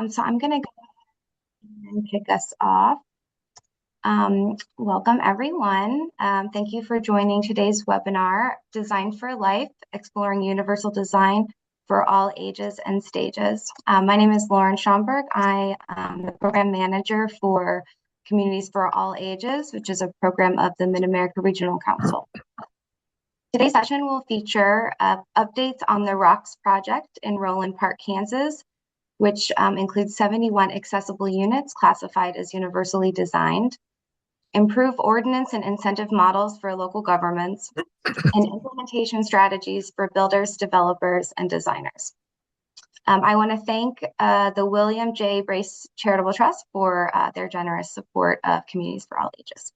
So I'm going to go and kick us off. Welcome, everyone. Thank you for joining today's webinar, Design for Life, Exploring Universal Design for All Ages and Stages. My name is Lauren Schomburg. I am the Program Manager for Communities for All Ages, which is a program of the Mid-America Regional Council. Today's session will feature updates on the ROCKS project in Roland Park, Kansas, which includes 71 accessible units classified as universally designed, improve ordinance and incentive models for local governments, and implementation strategies for builders, developers, and designers. I want to thank the William J. Brace Charitable Trust for their generous support of Communities for All Ages.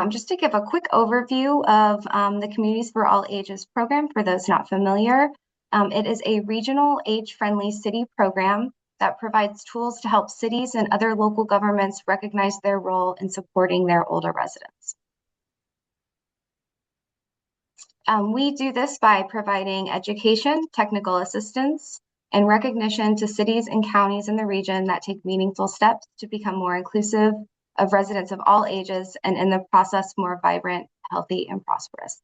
Just to give a quick overview of the Communities for All Ages program for those not familiar, it is a regional age-friendly city program that provides tools to help cities and other local governments recognize their role in supporting their older residents. We do this by providing education, technical assistance, and recognition to cities and counties in the region that take meaningful steps to become more inclusive of residents of all ages, and in the process, more vibrant, healthy, and prosperous.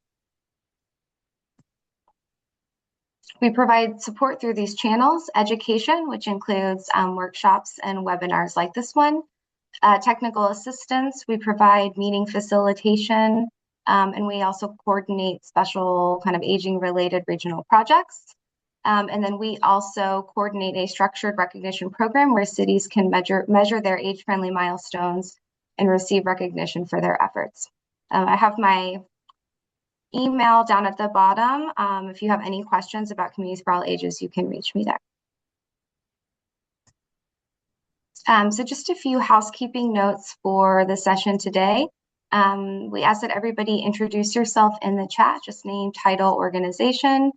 We provide support through these channels: education, which includes workshops and webinars like this one; technical assistance, we provide meeting facilitation, and we also coordinate special kind of aging-related regional projects. And then we also coordinate a structured recognition program where cities can measure their age-friendly milestones and receive recognition for their efforts. I have my email down at the bottom. If you have any questions about Communities for All Ages, you can reach me there. So just a few housekeeping notes for the session today. We ask that everybody introduce yourself in the chat, just name, title, organization.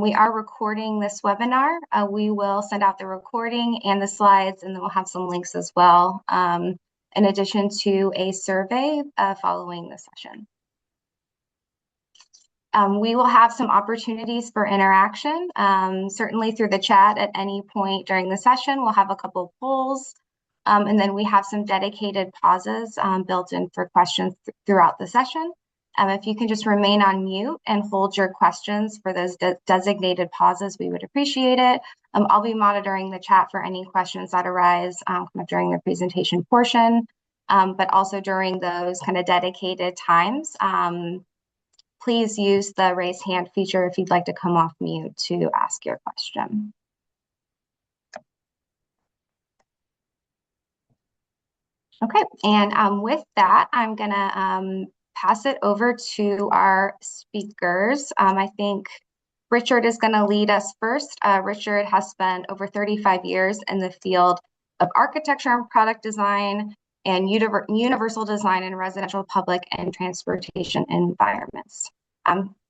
We are recording this webinar. We will send out the recording and the slides, and then we'll have some links as well, in addition to a survey following the session. We will have some opportunities for interaction, certainly through the chat at any point during the session. We'll have a couple polls, and then we have some dedicated pauses built in for questions throughout the session. If you can just remain on mute and hold your questions for those designated pauses, we would appreciate it. I'll be monitoring the chat for any questions that arise kind of during the presentation portion, but also during those kind of dedicated times. Please use the raise hand feature if you'd like to come off mute to ask your question. Okay, and with that, I'm gonna pass it over to our speakers. I think Richard is gonna lead us first. Richard has spent over 35 years in the field of architecture and product design and universal design in residential, public, and transportation environments.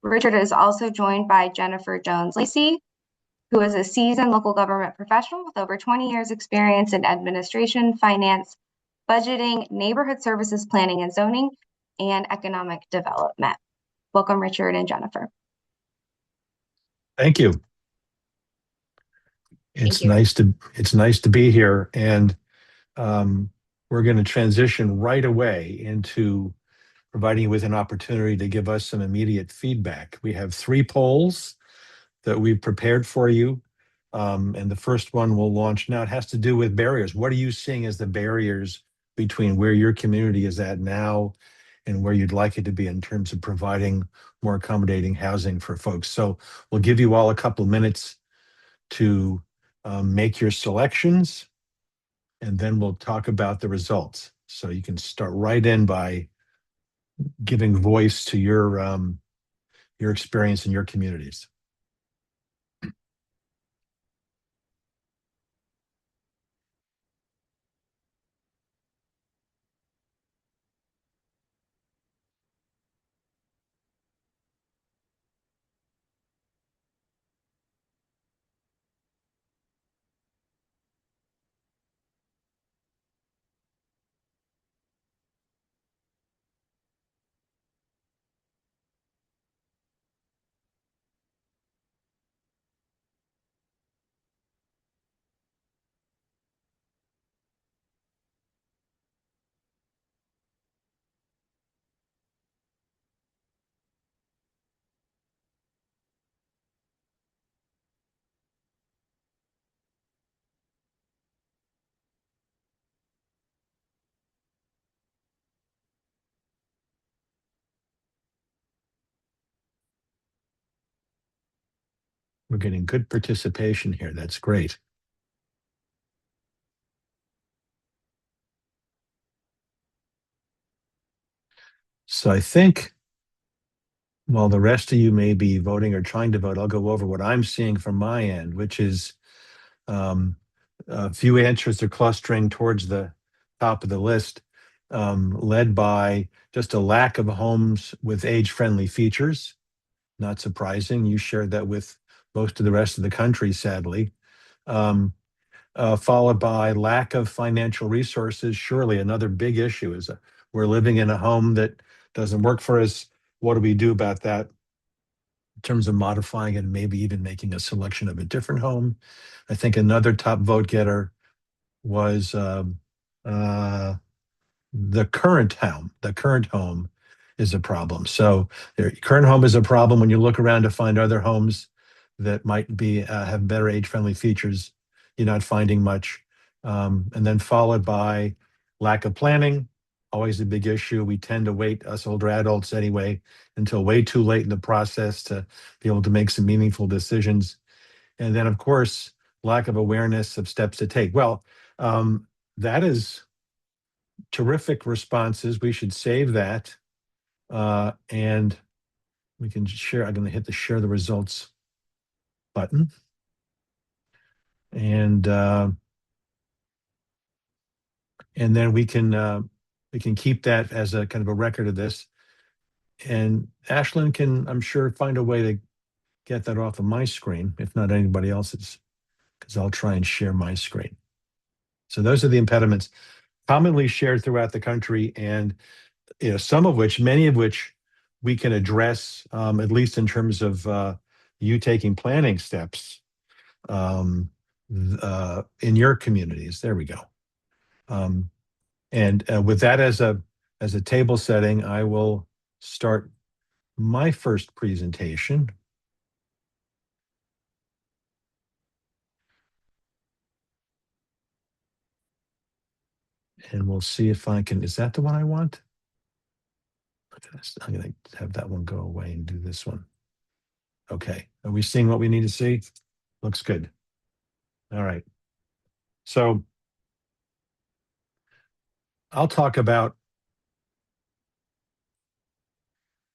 Richard is also joined by Jennifer Jones-Lacey, who is a seasoned local government professional with over 20 years experience in administration, finance, budgeting, neighborhood services planning and zoning, and economic development. Welcome, Richard and Jennifer. Thank you. It's nice to be here, and we're going to transition right away into providing you with an opportunity to give us some immediate feedback. We have 3 polls that we've prepared for you, and the first one will launch now. It has to do with barriers. What are you seeing as the barriers between where your community is at now and where you'd like it to be in terms of providing more accommodating housing for folks? So we'll give you all a couple minutes to make your selections, and then we'll talk about the results. So you can start right in by giving voice to your experience in your communities. We're getting good participation here. That's great. So I think while the rest of you may be voting or trying to vote, I'll go over what I'm seeing from my end, which is um, a few answers are clustering towards the top of the list, led by just a lack of homes with age-friendly features. Not surprising. You shared that with most of the rest of the country, sadly. Um, Followed by lack of financial resources. Surely another big issue is we're living in a home that doesn't work for us. What do we do about that in terms of modifying it and maybe even making a selection of a different home? I think another top vote getter was uh, the current home. The current home is a problem. So the current home is a problem when you look around to find other homes that might be have better age-friendly features. You're not finding much. And then followed by lack of planning, always a big issue. We tend to wait, us older adults anyway, until way too late in the process to be able to make some meaningful decisions. And then, of course, lack of awareness of steps to take. Well, that is terrific responses. We should save that. And we can share. I'm going to hit the share the results button. And then we can keep that as a kind of a record of this. And Ashlyn can, I'm sure, find a way to get that off of my screen, if not anybody else's, because I'll try and share my screen. So those are the impediments commonly shared throughout the country, and some of which, many of which, we can address, at least in terms of you taking planning steps in your communities. There we go. And with that as a table setting, I will start my first presentation. And we'll see if I can, is that the one I want? I'm going to have that one go away and do this one. Okay. Are we seeing what we need to see? Looks good. All right. So I'll talk about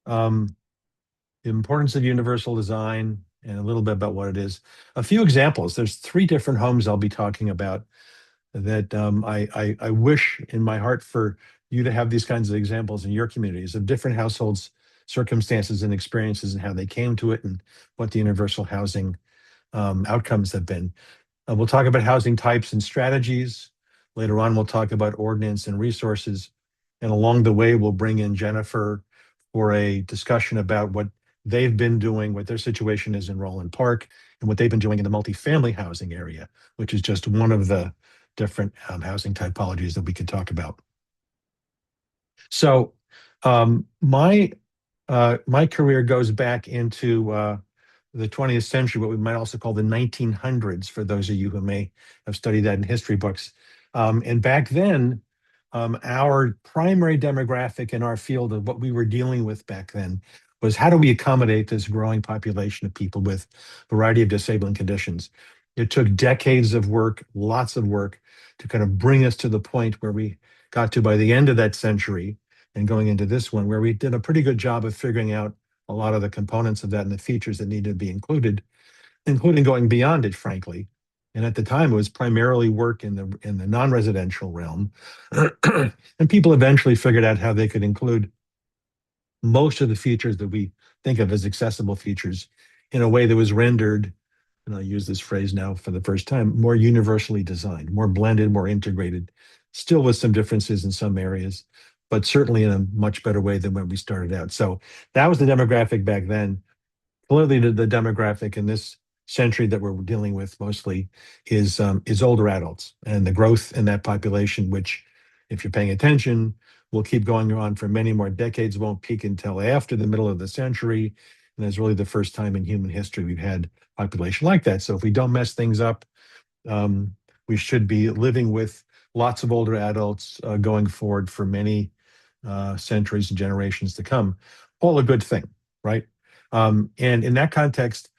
the importance of universal design and a little bit about what it is. A few examples. There's 3 different homes I'll be talking about that I wish in my heart for you to have these kinds of examples in your communities of different households, circumstances, and experiences, and how they came to it, and what the universal housing outcomes have been. We'll talk about housing types and strategies. Later on, we'll talk about ordinance and resources. And along the way, we'll bring in Jennifer for a discussion about what they've been doing, what their situation is in Roland Park, and what they've been doing in the multifamily housing area, which is just one of the different housing typologies that we could talk about. So my career goes back into the 20th century, what we might also call the 1900s, for those of you who may have studied that in history books. And back then, our primary demographic in our field of what we were dealing with back then was how do we accommodate this growing population of people with a variety of disabling conditions. It took decades of work, lots of work, to kind of bring us to the point where we got to by the end of that century and going into this one, where we did a pretty good job of figuring out a lot of the components of that and the features that needed to be included, including going beyond it, frankly. And at the time, it was primarily work in the non-residential realm. And people eventually figured out how they could include most of the features that we think of as accessible features in a way that was rendered, and I'll use this phrase now for the first time, more universally designed, more blended, more integrated, still with some differences in some areas, but certainly in a much better way than when we started out. So that was the demographic back then. Clearly, the demographic in this century that we're dealing with mostly is older adults, and the growth in that population, which, if you're paying attention, will keep going on for many more decades, won't peak until after the middle of the century. And it's really the first time in human history we've had population like that. So if we don't mess things up, we should be living with lots of older adults going forward for many centuries and generations to come. All a good thing, right? And in that context,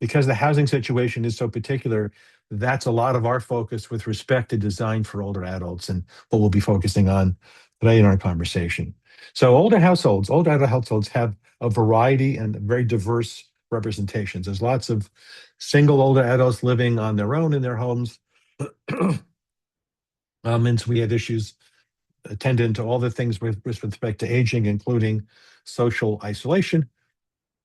because the housing situation is so particular, that's a lot of our focus with respect to design for older adults and what we'll be focusing on today in our conversation. So older adult households have a variety and very diverse representations. There's lots of single older adults living on their own in their homes. And so we have issues attendant to all the things with respect to aging, including social isolation.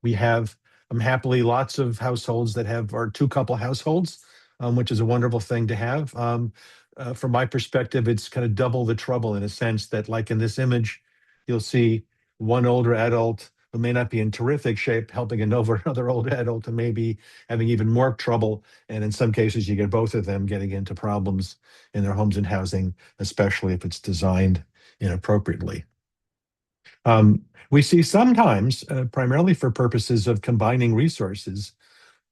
We have happily lots of households that have our two couple households, which is a wonderful thing to have. From my perspective, it's kind of double the trouble in a sense that, like in this image, you'll see one older adult who may not be in terrific shape helping another older adult who may be having even more trouble. And in some cases, you get both of them getting into problems in their homes and housing, especially if it's designed inappropriately. We see sometimes, primarily for purposes of combining resources,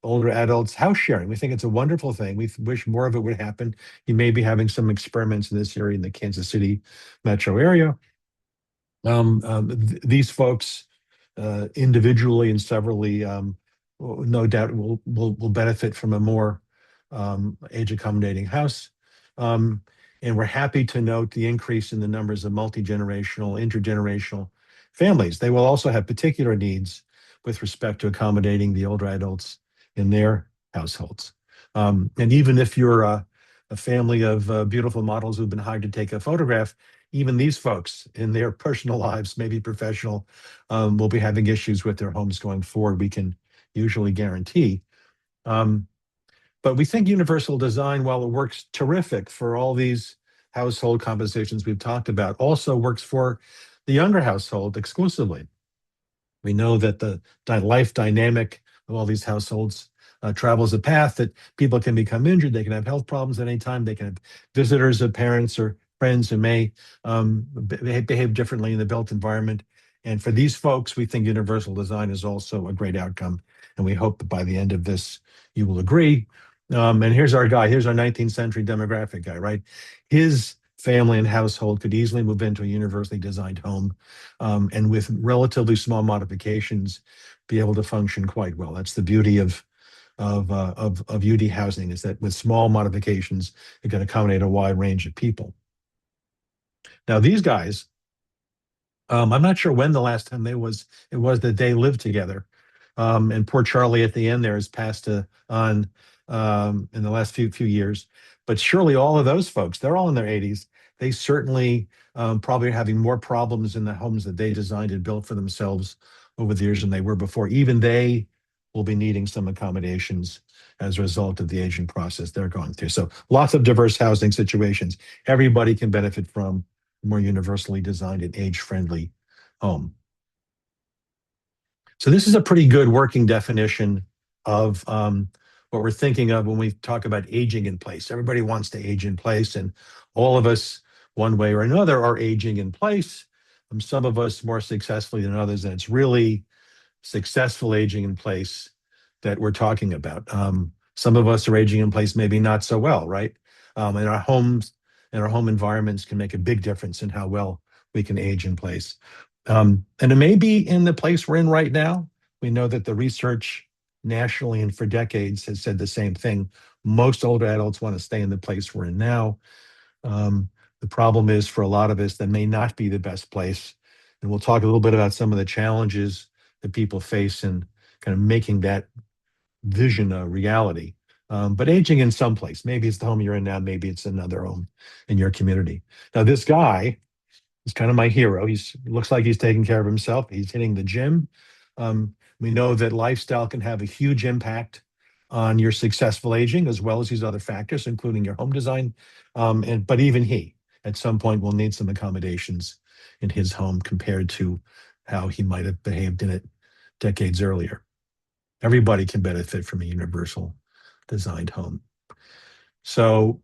older adults house sharing. We think it's a wonderful thing. We wish more of it would happen. You may be having some experiments in this area in the Kansas City metro area. These folks, individually and severally, no doubt will benefit from a more age accommodating house. And we're happy to note the increase in the numbers of multi-generational, intergenerational families. They will also have particular needs with respect to accommodating the older adults in their households. And even if you're a family of beautiful models who've been hired to take a photograph, even these folks in their personal lives, maybe professional, will be having issues with their homes going forward, we can usually guarantee. But we think universal design, while it works terrific for all these household compositions we've talked about, also works for the younger household exclusively. We know that the life dynamic of all these households travels a path that people can become injured, they can have health problems at any time, they can have visitors of parents or friends who may behave differently in the built environment. And for these folks, we think universal design is also a great outcome. And we hope that by the end of this, you will agree. And here's our guy. Here's our 19th century demographic guy, right? His family and household could easily move into a universally designed home, and with relatively small modifications, be able to function quite well. That's the beauty of UD housing, is that with small modifications, it can accommodate a wide range of people. Now, these guys, I'm not sure when the last time it was that they lived together. And poor Charlie at the end there has passed on in the last few years. But surely all of those folks, they're all in their 80s. They certainly probably are having more problems in the homes that they designed and built for themselves over the years than they were before. Even they will be needing some accommodations as a result of the aging process they're going through. So lots of diverse housing situations. Everybody can benefit from a more universally designed and age-friendly home. So this is a pretty good working definition of what we're thinking of when we talk about aging in place. Everybody wants to age in place, and all of us, one way or another, are aging in place. Some of us more successfully than others, and it's really successful aging in place that we're talking about. Some of us are aging in place maybe not so well, right? And our homes and our home environments can make a big difference in how well we can age in place. And it may be in the place we're in right now. We know that the research nationally and for decades has said the same thing. Most older adults want to stay in the place we're in now. The problem is, for a lot of us, that may not be the best place. And we'll talk a little bit about some of the challenges that people face in kind of making that vision a reality. But aging in some place, maybe it's the home you're in now, maybe it's another home in your community. Now, this guy is kind of my hero. Looks like he's taking care of himself. He's hitting the gym. We know that lifestyle can have a huge impact on your successful aging, as well as these other factors, including your home design. But even he, at some point, will need some accommodations in his home compared to how he might have behaved in it decades earlier. Everybody can benefit from a universal designed home. So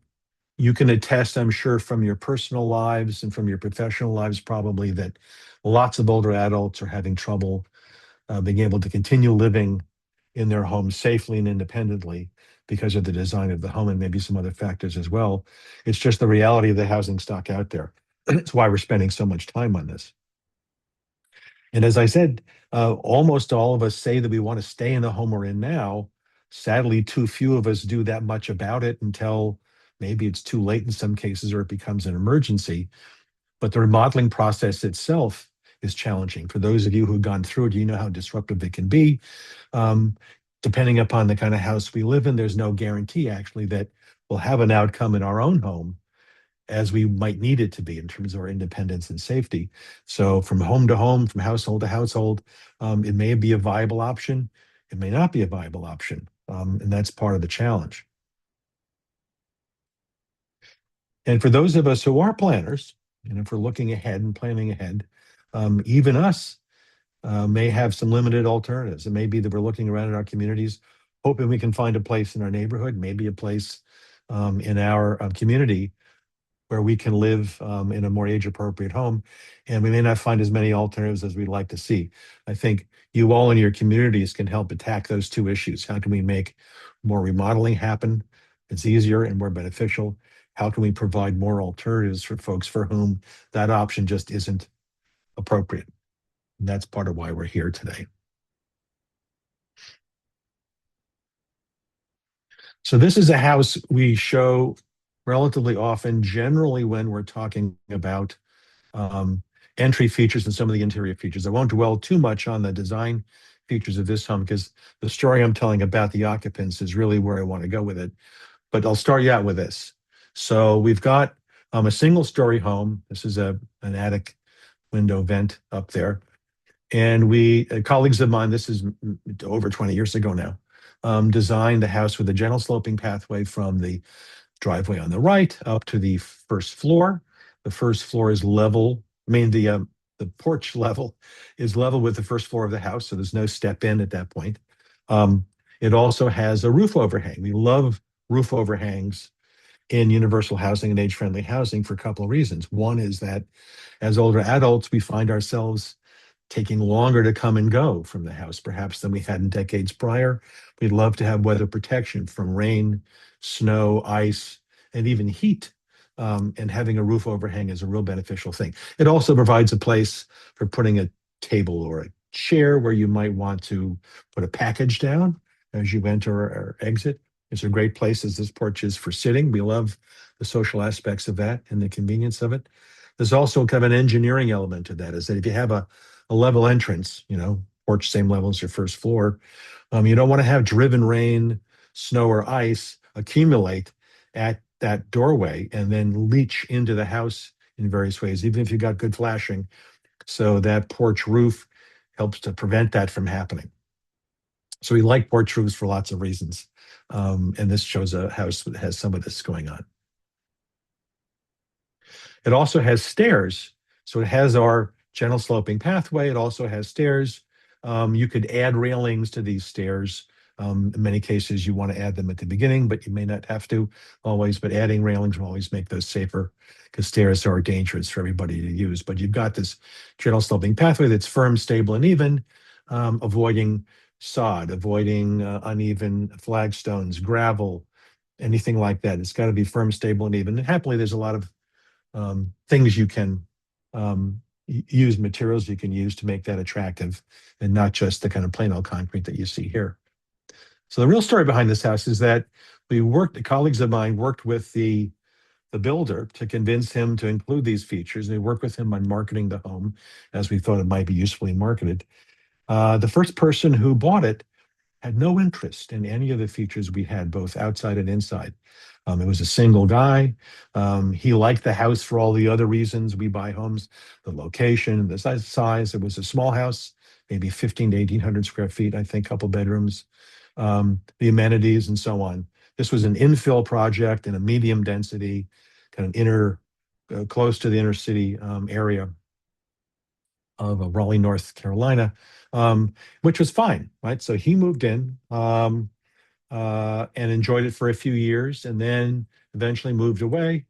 you can attest, I'm sure, from your personal lives and from your professional lives, probably, that lots of older adults are having trouble being able to continue living in their homes safely and independently because of the design of the home, and maybe some other factors as well. It's just the reality of the housing stock out there. It's why we're spending so much time on this. And as I said, almost all of us say that we want to stay in the home we're in now, Sadly, too few of us do that much about it until maybe it's too late in some cases or it becomes an emergency. But the remodeling process itself is challenging. For those of you who've gone through it, you know how disruptive it can be. Um, Depending upon the kind of house we live in, there's no guarantee actually that we'll have an outcome in our own home as we might need it to be in terms of our independence and safety. So from home to home, from household to household, it may be a viable option. It may not be a viable option. And that's part of the challenge. And for those of us who are planners, and if we're looking ahead and planning ahead, even us may have some limited alternatives. It may be that we're looking around in our communities, hoping we can find a place in our neighborhood, maybe a place in our community where we can live in a more age-appropriate home, and we may not find as many alternatives as we'd like to see. I think you all in your communities can help attack those two issues. How can we make more remodeling happen? It's easier and more beneficial. How can we provide more alternatives for folks for whom that option just isn't appropriate? And that's part of why we're here today. So this is a house we show relatively often, generally when we're talking about um, entry features and some of the interior features. I won't dwell too much on the design features of this home because the story I'm telling about the occupants is really where I want to go with it. But I'll start you out with this. So we've got a single story home. This is an attic window vent up there. And we, colleagues of mine, this is over 20 years ago now, designed the house with a gentle sloping pathway from the driveway on the right up to the first floor. The first floor is level. I mean, the porch level is level with the first floor of the house, so there's no step in at that point. It also has a roof overhang. We love roof overhangs in universal housing and age-friendly housing for a couple of reasons. One is that as older adults, we find ourselves taking longer to come and go from the house, perhaps than we had in decades prior. We'd love to have weather protection from rain, snow, ice, and even heat. And having a roof overhang is a real beneficial thing. It also provides a place for putting a table or a chair where you might want to put a package down as you enter or exit. It's a great place as this porch is for sitting. We love the social aspects of that and the convenience of it. There's also kind of an engineering element to that, is that if you have a level entrance, porch same level as your first floor, you don't want to have driven rain, snow, or ice accumulate at that doorway and then leach into the house in various ways, even if you got good flashing. So that porch roof helps to prevent that from happening. So we like porch roofs for lots of reasons. And this shows a house that has some of this going on. It also has stairs. So it has our gentle sloping pathway. It also has stairs. You could add railings to these stairs. In many cases, you want to add them at the beginning, but you may not have to always. But adding railings will always make those safer because stairs are dangerous for everybody to use. But you've got this gentle sloping pathway that's firm, stable, and even, avoiding sod, avoiding uneven flagstones, gravel, anything like that. It's got to be firm, stable, and even. And happily, there's a lot of things you can use, materials you can use to make that attractive, and not just the kind of plain old concrete that you see here. So the real story behind this house is that colleagues of mine worked with the builder to convince him to include these features. They worked with him on marketing the home as we thought it might be usefully marketed. The first person who bought it had no interest in any of the features we had, both outside and inside. It was a single guy. He liked the house for all the other reasons we buy homes, the location, the size. It was a small house, maybe 15 to 1800 square feet, I think, couple bedrooms, the amenities and so on. This was an infill project in a medium density, kind of close to the inner city area of Raleigh, North Carolina, which was fine, right? So he moved in and enjoyed it for a few years, and then eventually moved away.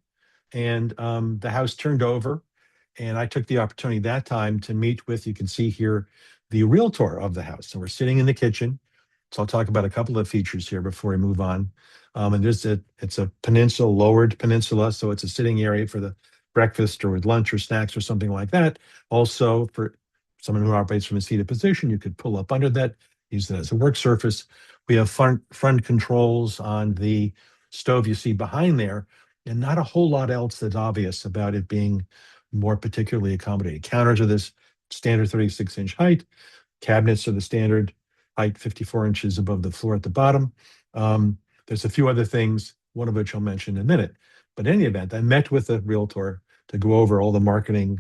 And the house turned over, and I took the opportunity that time to meet with, you can see here, the realtor of the house. So we're sitting in the kitchen. So I'll talk about a couple of features here before we move on. And it's a peninsula, lowered peninsula, so it's a sitting area for the breakfast or with lunch or snacks or something like that. Also, for someone who operates from a seated position, you could pull up under that, use it as a work surface. We have front controls on the stove you see behind there, and not a whole lot else that's obvious about it being more particularly accommodating. Counters are this standard 36-inch height. Cabinets are the standard height, 54 inches above the floor at the bottom. There's a few other things, one of which I'll mention in a minute. But in any event, I met with a realtor to go over all the marketing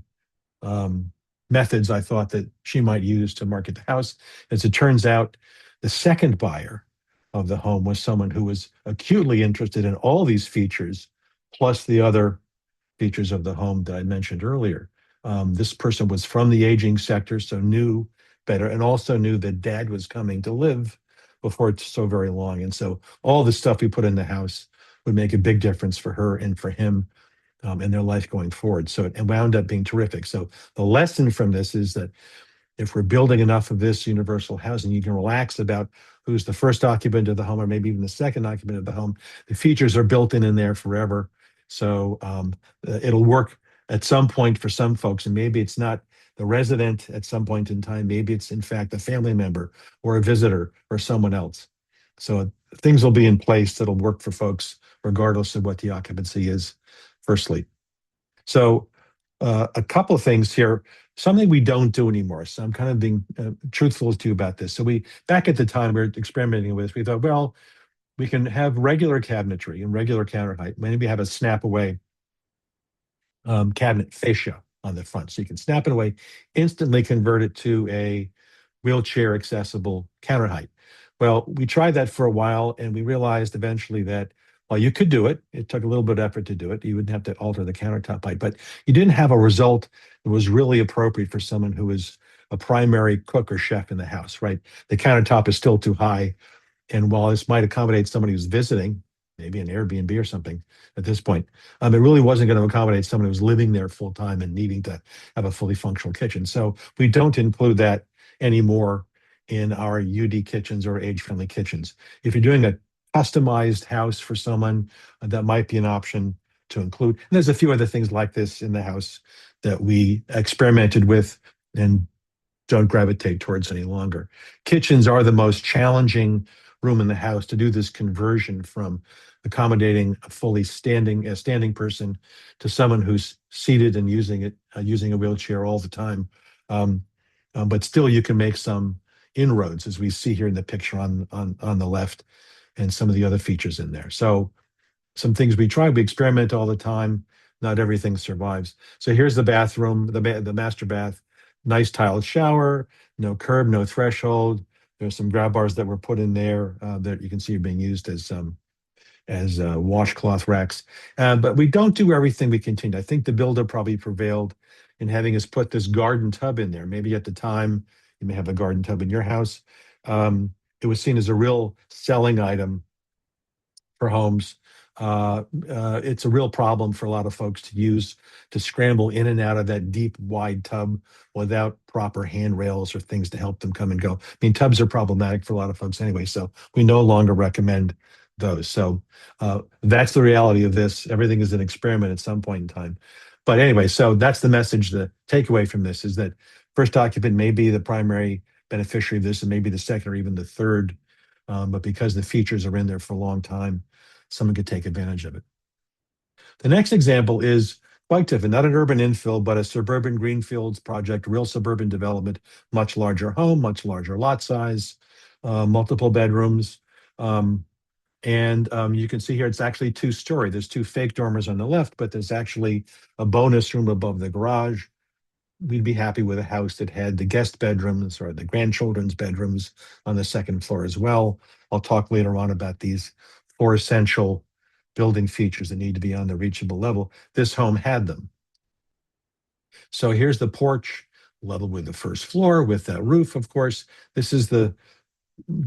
um, methods I thought that she might use to market the house. As it turns out, the second buyer of the home was someone who was acutely interested in all these features, plus the other features of the home that I mentioned earlier. This person was from the aging sector, so knew better, and also knew that dad was coming to live before it's so very long. And so all the stuff we put in the house would make a big difference for her and for him in their life going forward. So it wound up being terrific. So the lesson from this is that if we're building enough of this universal housing, you can relax about who's the first occupant of the home or maybe even the second occupant of the home. The features are built in there forever. So it'll work at some point for some folks, and maybe it's not the resident at some point in time. Maybe it's in fact a family member or a visitor or someone else. So things will be in place that'll work for folks regardless of what the occupancy is, firstly. So a couple of things here, something we don't do anymore. So I'm kind of being truthful to you about this. So back at the time we were experimenting with this, we thought, well, we can have regular cabinetry and regular counter height. Maybe have a snap away cabinet fascia on the front. So you can snap it away, instantly convert it to a wheelchair accessible counter height. Well, we tried that for a while and we realized eventually that while you could do it, it took a little bit of effort to do it. You wouldn't have to alter the countertop height, but you didn't have a result that was really appropriate for someone who is a primary cook or chef in the house, right? The countertop is still too high. And while this might accommodate somebody who's visiting, maybe an Airbnb or something at this point, it really wasn't going to accommodate someone who's living there full time and needing to have a fully functional kitchen. So we don't include that anymore in our UD kitchens or age-friendly kitchens. If you're doing a customized house for someone, that might be an option to include. And there's a few other things like this in the house that we experimented with and don't gravitate towards any longer. Kitchens are the most challenging room in the house to do this conversion from accommodating a fully standing person to someone who's seated and using a wheelchair all the time. But still, you can make some inroads, as we see here in the picture on the left, and some of the other features in there. So some things we try, we experiment all the time. Not everything survives. So here's the bathroom, the master bath. Nice tiled shower, no curb, no threshold. There's some grab bars that were put in there that you can see are being used as washcloth racks. But we don't do everything we continue. I think the builder probably prevailed in having us put this garden tub in there. Maybe at the time you may have a garden tub in your house. It was seen as a real selling item for homes. It's a real problem for a lot of folks to use to scramble in and out of that deep, wide tub without proper handrails or things to help them come and go. I mean, tubs are problematic for a lot of folks anyway, so we no longer recommend those. So that's the reality of this. Everything is an experiment at some point in time. But anyway, so that's the message. The takeaway from this is that first occupant may be the primary beneficiary of this, and maybe the second or even the third. But because the features are in there for a long time, someone could take advantage of it. The next example is quite different, not an urban infill, but a suburban greenfields project, real suburban development, much larger home, much larger lot size, multiple bedrooms. You can see here, it's actually two-story. There's two fake dormers on the left, but there's actually a bonus room above the garage. We'd be happy with a house that had the guest bedrooms or the grandchildren's bedrooms on the second floor as well. I'll talk later on about these 4 essential building features that need to be on the reachable level. This home had them. So here's the porch level with the first floor with that roof, of course. This is the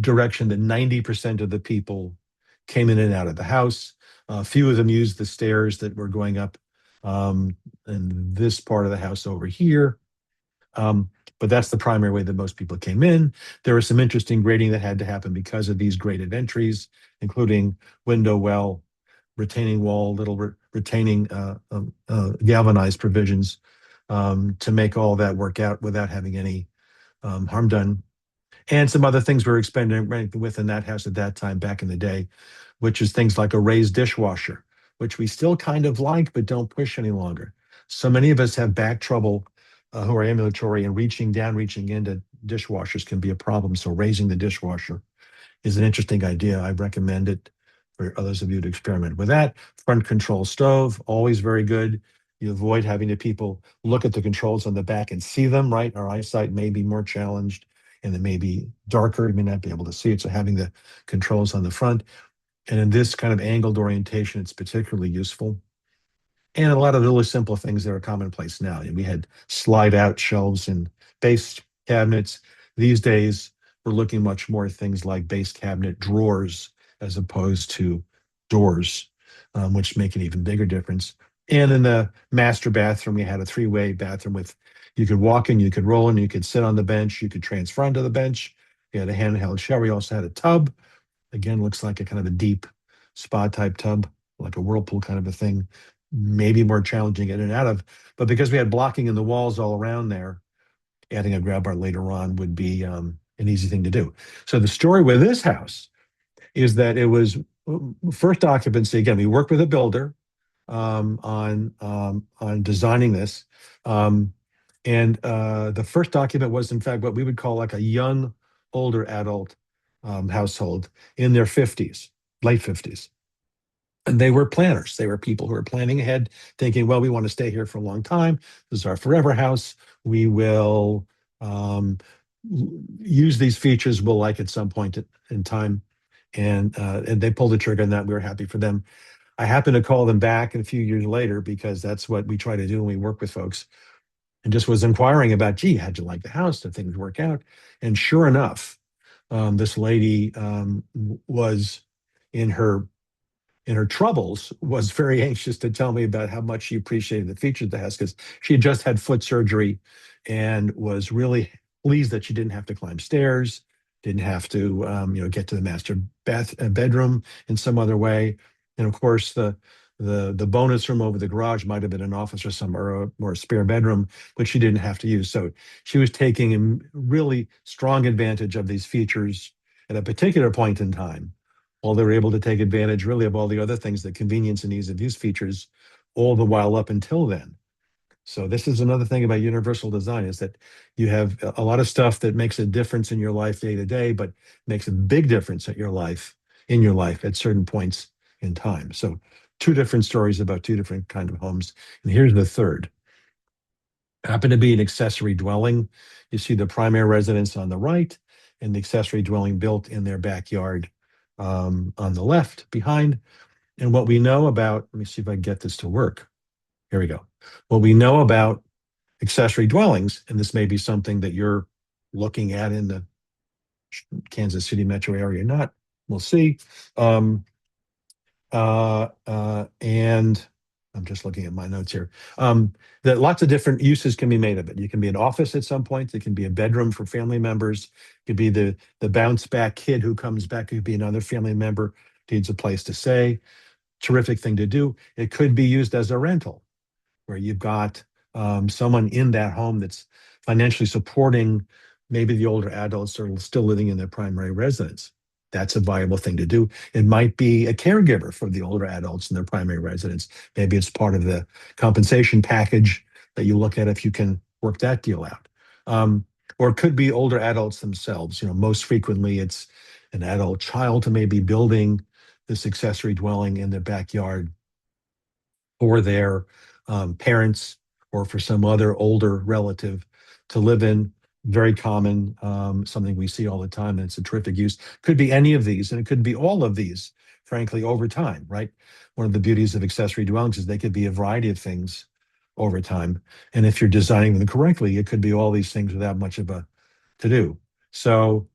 direction that 90% of the people came in and out of the house. A few of them used the stairs that were going up in this part of the house over here. But that's the primary way that most people came in. There was some interesting grading that had to happen because of these graded entries, including window well, retaining wall, little retaining galvanized provisions to make all that work out without having any harm done. and some other things we were experimenting with in that house at that time back in the day, which is things like a raised dishwasher, which we still kind of like but don't push any longer. So many of us have back trouble who are ambulatory, and reaching down, reaching into dishwashers can be a problem. So raising the dishwasher is an interesting idea. I recommend it for others of you to experiment with that. Front control stove, always very good. You avoid having the people look at the controls on the back and see them, right? Our eyesight may be more challenged and it may be darker. You may not be able to see it. So having the controls on the front. And in this kind of angled orientation, it's particularly useful. And a lot of really simple things that are commonplace now. We had slide out shelves and base cabinets. These days, we're looking much more at things like base cabinet drawers as opposed to doors, which make an even bigger difference. And in the master bathroom, we had a three-way bathroom with, you could walk in, you could roll in, you could sit on the bench, you could transfer onto the bench. We had a handheld shower. We also had a tub. Again, looks like a kind of a deep spa type tub, like a whirlpool kind of a thing, maybe more challenging in and out of. But because we had blocking in the walls all around there, adding a grab bar later on would be an easy thing to do. So the story with this house is that it was first occupancy. Again, we worked with a builder on designing this, and the first occupant was in fact what we would call like a young, older adult household in their 50s, late 50s. And they were planners. They were people who were planning ahead, thinking, well, we want to stay here for a long time. This is our forever house. We will use these features we'll like at some point in time. And they pulled the trigger on that. We were happy for them. I happened to call them back a few years later because that's what we try to do when we work with folks, and just was inquiring about, gee, how'd you like the house? Did things work out? And sure enough, this lady was in her troubles, was very anxious to tell me about how much she appreciated the features of the house, because she had just had foot surgery and was really pleased that she didn't have to climb stairs, didn't have to get to the master bedroom in some other way. And of course, the bonus room over the garage might have been an office or a spare bedroom, but she didn't have to use. So she was taking a really strong advantage of these features at a particular point in time, while they were able to take advantage really of all the other things, the convenience and ease of use features, all the while up until then. So this is another thing about universal design, is that you have a lot of stuff that makes a difference in your life day to day, but makes a big difference in your life at certain points in time. So two different stories about two different kind of homes. And here's the third. Happen to be an accessory dwelling. You see the primary residence on the right and the accessory dwelling built in their backyard on the left behind. And what we know about, let me see if I can get this to work. Here we go. What we know about accessory dwellings, and this may be something that you're looking at in the Kansas City metro area, not, we'll see. And I'm just looking at my notes here. That lots of different uses can be made of it. You can be an office at some point. It can be a bedroom for family members. It could be the bounce back kid who comes back. It could be another family member, needs a place to stay. Terrific thing to do. It could be used as a rental, where you've got someone in that home that's financially supporting maybe the older adults are still living in their primary residence. That's a viable thing to do. It might be a caregiver for the older adults in their primary residence. Maybe it's part of the compensation package that you look at if you can work that deal out. Or it could be older adults themselves. Most frequently it's an adult child who may be building this accessory dwelling in their backyard for their parents or for some other older relative to live in. Very common, something we see all the time, and it's a terrific use. Could be any of these, and it could be all of these, frankly, over time, right? One of the beauties of accessory dwellings is they could be a variety of things over time. And if you're designing them correctly, it could be all these things without much of a to do. So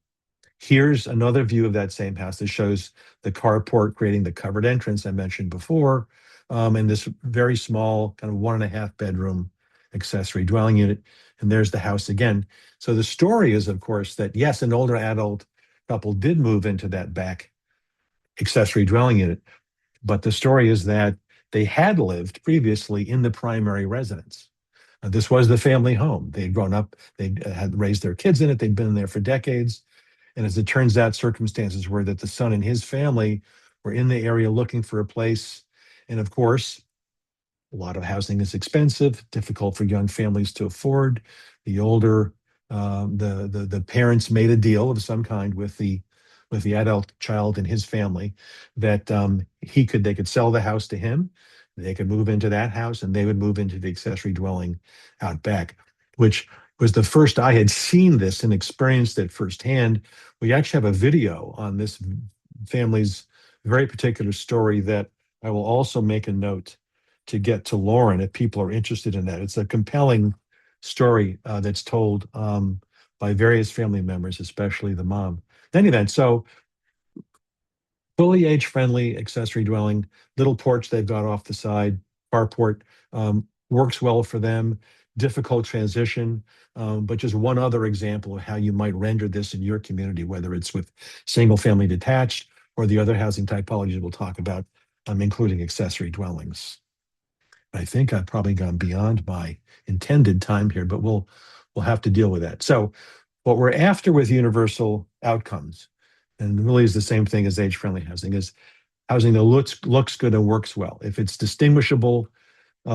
here's another view of that same house that shows the carport creating the covered entrance I mentioned before, and this very small kind of 1.5 bedroom accessory dwelling unit. And there's the house again. So the story is, of course, that yes, an older adult couple did move into that back accessory dwelling unit, but the story is that they had lived previously in the primary residence. This was the family home. They had grown up, they had raised their kids in it, they'd been there for decades. And as it turns out, circumstances were that the son and his family were in the area looking for a place. And of course, a lot of housing is expensive, difficult for young families to afford. The older, the parents made a deal of some kind with the adult child and his family that they could sell the house to him, they could move into that house, and they would move into the accessory dwelling out back, which was the first I had seen this and experienced it firsthand. We actually have a video on this family's very particular story that I will also make a note to get to Lauren if people are interested in that. It's a compelling story that's told by various family members, especially the mom. In any event, so fully age-friendly accessory dwelling, little porch they've got off the side, carport, works well for them. Difficult transition, but just one other example of how you might render this in your community, whether it's with single-family detached or the other housing typologies we'll talk about, including accessory dwellings. I think I've probably gone beyond my intended time here, but we'll have to deal with that. So what we're after with universal outcomes, and really is the same thing as age-friendly housing, is housing that looks good and works well. If it's distinguishable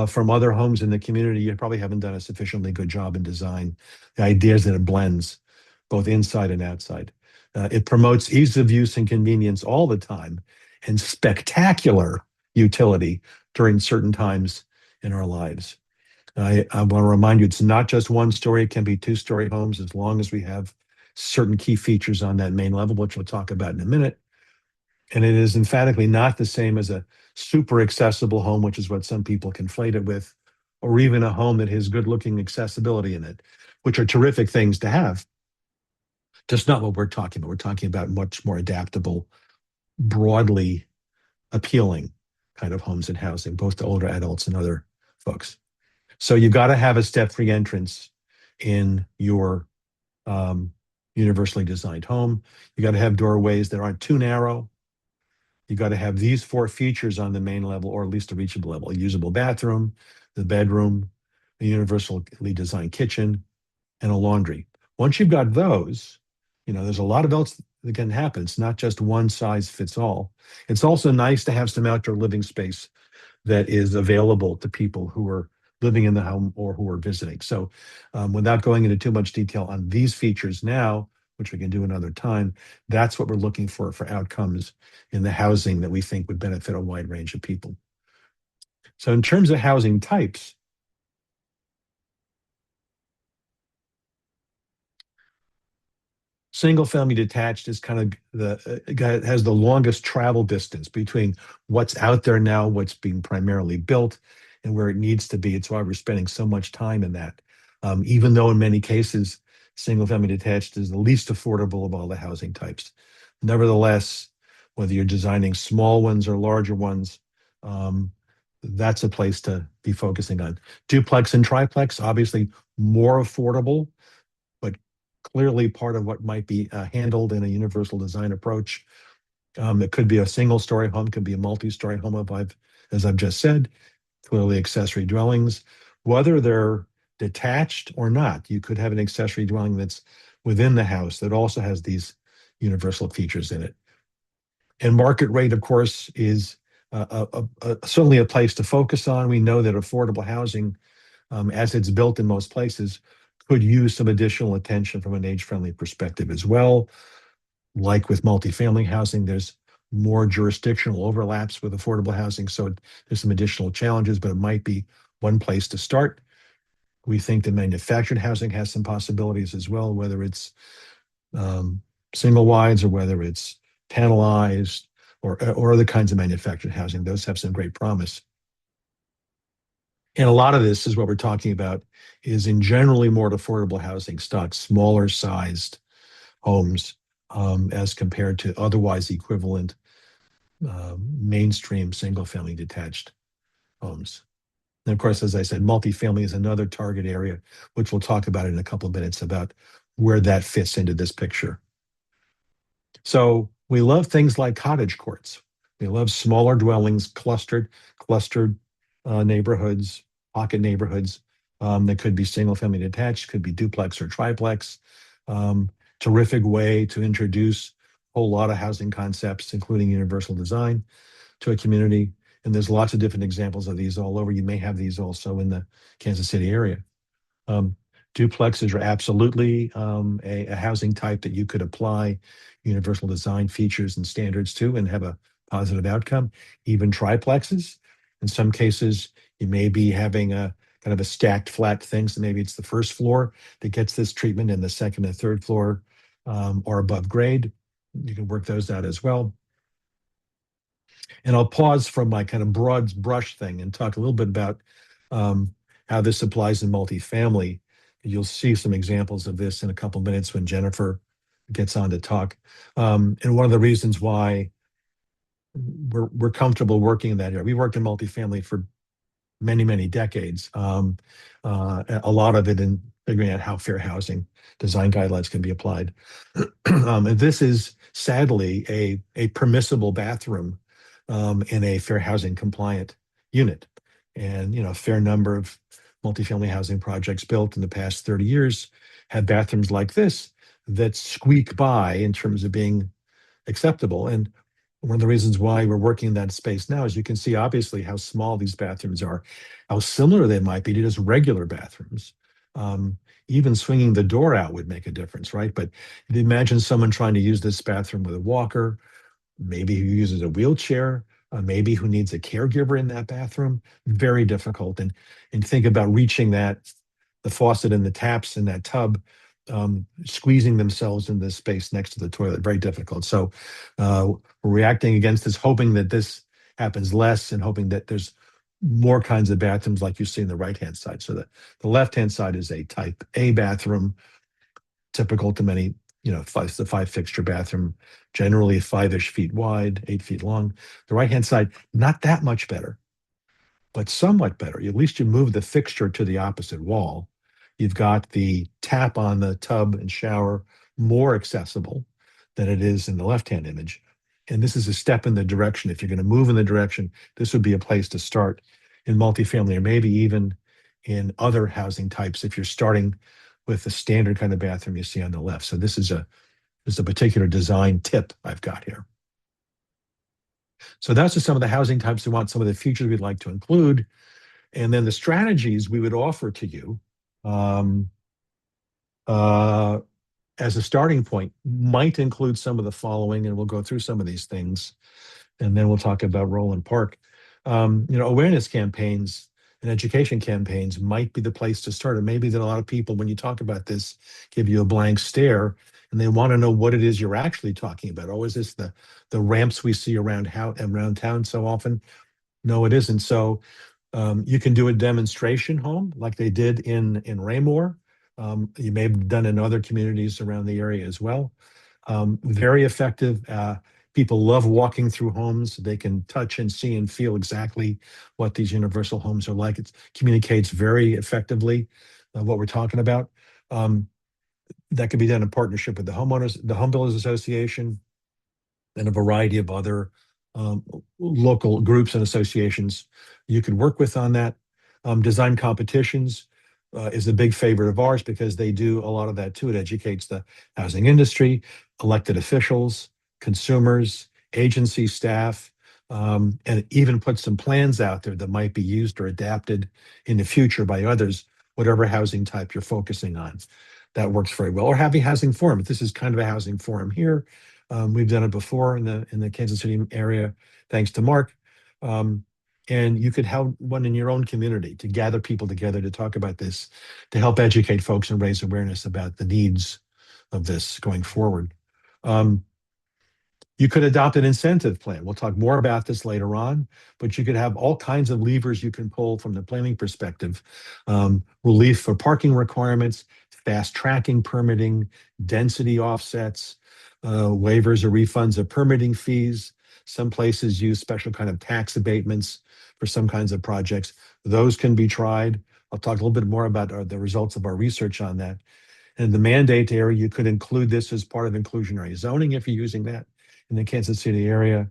from other homes in the community, you probably haven't done a sufficiently good job in design. The idea is that it blends both inside and outside. It promotes ease of use and convenience all the time, and spectacular utility during certain times in our lives. I want to remind you, it's not just one story. It can be two-story homes as long as we have certain key features on that main level, which we'll talk about in a minute. And it is emphatically not the same as a super accessible home, which is what some people conflate it with, or even a home that has good-looking accessibility in it, which are terrific things to have. Just not what we're talking about. We're talking about much more adaptable, broadly appealing kind of homes and housing, both to older adults and other folks. So you've got to have a step-free entrance in your universally designed home. You got to have doorways that aren't too narrow. You got to have these four features on the main level, or at least a reachable level: a usable bathroom, the bedroom, a universally designed kitchen, and a laundry. Once you've got those, there's a lot of else that can happen. It's not just one size fits all. It's also nice to have some outdoor living space that is available to people who are living in the home or who are visiting. So without going into too much detail on these features now, which we can do another time, that's what we're looking for outcomes in the housing that we think would benefit a wide range of people. So in terms of housing types, single family detached is kind of has the longest travel distance between what's out there now, what's being primarily built, and where it needs to be. It's why we're spending so much time in that. Even though in many cases, single family detached is the least affordable of all the housing types. Nevertheless, whether you're designing small ones or larger ones, that's a place to be focusing on. Duplex and triplex, obviously more affordable, but clearly part of what might be handled in a universal design approach. It could be a single-story home, could be a multi-story home, as I've just said. Clearly accessory dwellings, whether they're detached or not. You could have an accessory dwelling that's within the house that also has these universal features in it. And market rate, of course, is certainly a place to focus on. We know that affordable housing, as it's built in most places, could use some additional attention from an age-friendly perspective as well. Like with multifamily housing, there's more jurisdictional overlaps with affordable housing, so there's some additional challenges, but it might be one place to start. We think that manufactured housing has some possibilities as well, whether it's single wides or whether it's panelized or other kinds of manufactured housing. Those have some great promise. And a lot of this is what we're talking about is in generally more affordable housing stock, smaller sized homes as compared to otherwise equivalent mainstream single family detached homes. And of course, as I said, multifamily is another target area, which we'll talk about in a couple of minutes about where that fits into this picture. So we love things like cottage courts. We love smaller dwellings, clustered neighborhoods, pocket neighborhoods. That could be single family detached, could be duplex or triplex. terrific way to introduce a whole lot of housing concepts, including universal design, to a community. And there's lots of different examples of these all over. You may have these also in the Kansas City area. Um, Duplexes are absolutely a housing type that you could apply universal design features and standards to and have a positive outcome. Even triplexes, in some cases, you may be having a kind of a stacked flat thing. So maybe it's the first floor that gets this treatment and the second and third floor are above grade. You can work those out as well. And I'll pause from my kind of broad brush thing and talk a little bit about how this applies in multifamily. You'll see some examples of this in a couple minutes when Jennifer gets on to talk. And one of the reasons why we're comfortable working in that area. We worked in multifamily for many, many decades. A lot of it in figuring out how fair housing design guidelines can be applied. And this is sadly a permissible bathroom in a fair housing compliant unit. And, a fair number of multifamily housing projects built in the past 30 years have bathrooms like this that squeak by in terms of being acceptable. And one of the reasons why we're working in that space now is you can see obviously how small these bathrooms are, how similar they might be to just regular bathrooms. Even swinging the door out would make a difference, right? But imagine someone trying to use this bathroom with a walker, maybe who uses a wheelchair, maybe who needs a caregiver in that bathroom. Very difficult. And think about reaching the faucet and the taps in that tub, squeezing themselves in this space next to the toilet. Very difficult. So we're reacting against this, hoping that this happens less and hoping that there's more kinds of bathrooms like you see in the right-hand side. So the left-hand side is a type A bathroom, typical to many, the five fixture bathroom, generally 5-ish feet wide, 8 feet long. The right-hand side, not that much better, but somewhat better. At least you move the fixture to the opposite wall. You've got the tap on the tub and shower more accessible than it is in the left-hand image. And this is a step in the direction. If you're going to move in the direction, this would be a place to start in multifamily or maybe even in other housing types if you're starting with the standard kind of bathroom you see on the left. So this is a particular design tip I've got here. So that's just some of the housing types we want, some of the features we'd like to include, and then the strategies we would offer to you as a starting point might include some of the following, and we'll go through some of these things, and then we'll talk about Roland Park. Awareness campaigns and education campaigns might be the place to start. And maybe that a lot of people, when you talk about this, give you a blank stare and they want to know what it is you're actually talking about. Oh, is this the ramps we see around town so often? No, it isn't. So you can do a demonstration home like they did in Raymore. You may have done in other communities around the area as well. Very effective. People love walking through homes. They can touch and see and feel exactly what these universal homes are like. It communicates very effectively what we're talking about. That could be done in partnership with the homeowners, the Home Builders Association, and a variety of other local groups and associations you could work with on that. Design competitions is a big favorite of ours because they do a lot of that too. It educates the housing industry, elected officials, consumers, agency staff, and it even puts some plans out there that might be used or adapted in the future by others, whatever housing type you're focusing on. That works very well. Or having housing forum. This is kind of a housing forum here. We've done it before in the Kansas City area, thanks to Mark. And you could have one in your own community to gather people together to talk about this, to help educate folks and raise awareness about the needs of this going forward. You could adopt an incentive plan. We'll talk more about this later on, but you could have all kinds of levers you can pull from the planning perspective. Relief for parking requirements, fast tracking permitting, density offsets, waivers or refunds of permitting fees. Some places use special kind of tax abatements for some kinds of projects. Those can be tried. I'll talk a little bit more about the results of our research on that. And the mandate area, you could include this as part of inclusionary zoning if you're using that in the Kansas City area.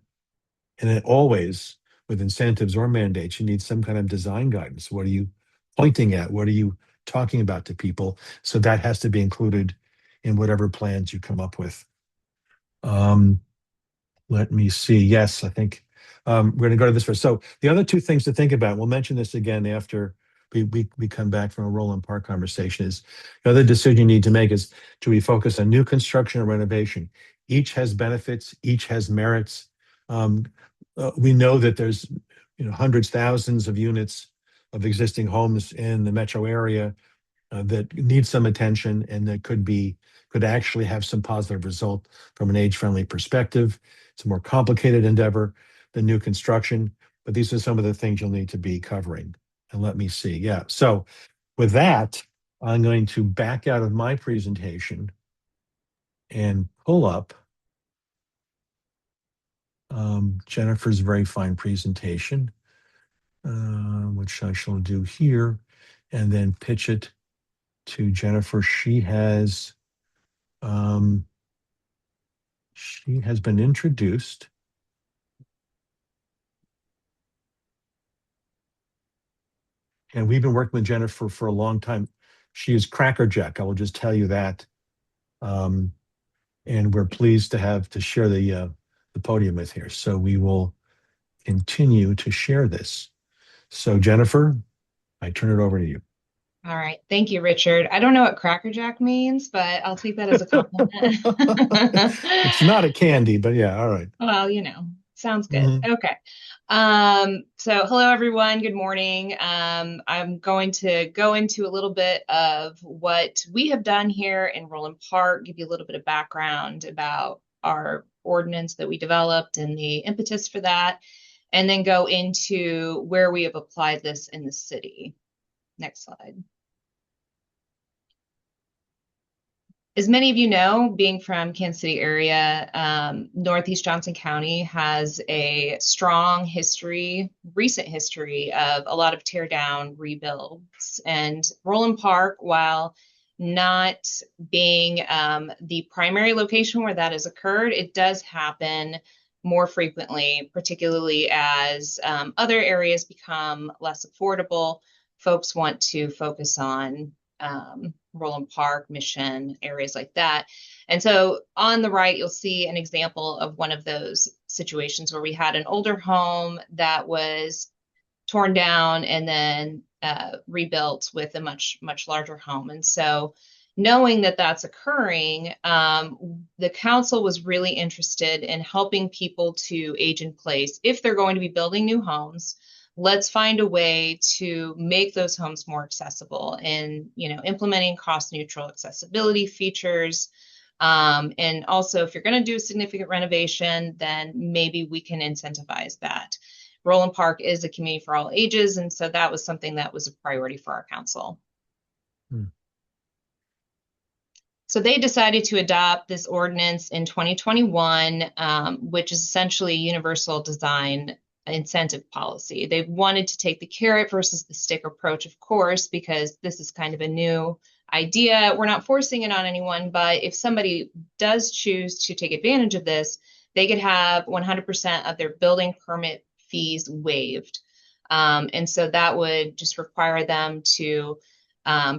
And then always with incentives or mandates, you need some kind of design guidance. What are you pointing at? What are you talking about to people? So that has to be included in whatever plans you come up with. Let me see. Yes, I think we're going to go to this first. So the other two things to think about, we'll mention this again after we come back from a Roland Park conversation, is the other decision you need to make is, do we focus on new construction or renovation? Each has benefits, each has merits. We know that there's hundreds, thousands of units of existing homes in the metro area that need some attention and that could actually have some positive result from an age-friendly perspective. It's a more complicated endeavor than new construction, but these are some of the things you'll need to be covering. And let me see. Yeah. So with that, I'm going to back out of my presentation and pull up Jennifer's very fine presentation, which I shall do here, and then pitch it to Jennifer. She has been introduced. And we've been working with Jennifer for a long time. She is crackerjack, I will just tell you that. And we're pleased to share the podium with her. So we will continue to share this. So Jennifer, I turn it over to you. All right. Thank you, Richard. I don't know what crackerjack means, but I'll take that as a compliment. It's not a candy, but yeah, all right. Well, sounds good. Okay. So hello, everyone. Good morning. I'm going to go into a little bit of what we have done here in Roland Park, give you a little bit of background about our ordinance that we developed and the impetus for that, and then go into where we have applied this in the city. Next slide. As many of you know, being from Kansas City area, Northeast Johnson County has a strong history, recent history of a lot of tear down rebuilds. And Roland Park, while not being the primary location where that has occurred, it does happen more frequently, particularly as other areas become less affordable. Folks want to focus on Roland Park, Mission, areas like that. And so on the right, you'll see an example of one of those situations where we had an older home that was torn down and then rebuilt with a much, much larger home. And so knowing that that's occurring, the council was really interested in helping people to age in place. If they're going to be building new homes, let's find a way to make those homes more accessible and, implementing cost neutral accessibility features. And also, if you're going to do a significant renovation, then maybe we can incentivize that. Roland Park is a community for all ages, and so that was something that was a priority for our council. So they decided to adopt this ordinance in 2021, which is essentially a universal design incentive policy. They wanted to take the carrot versus the stick approach, of course, because this is kind of a new idea. We're not forcing it on anyone, but if somebody does choose to take advantage of this, they could have 100% of their building permit fees waived. And so that would just require them to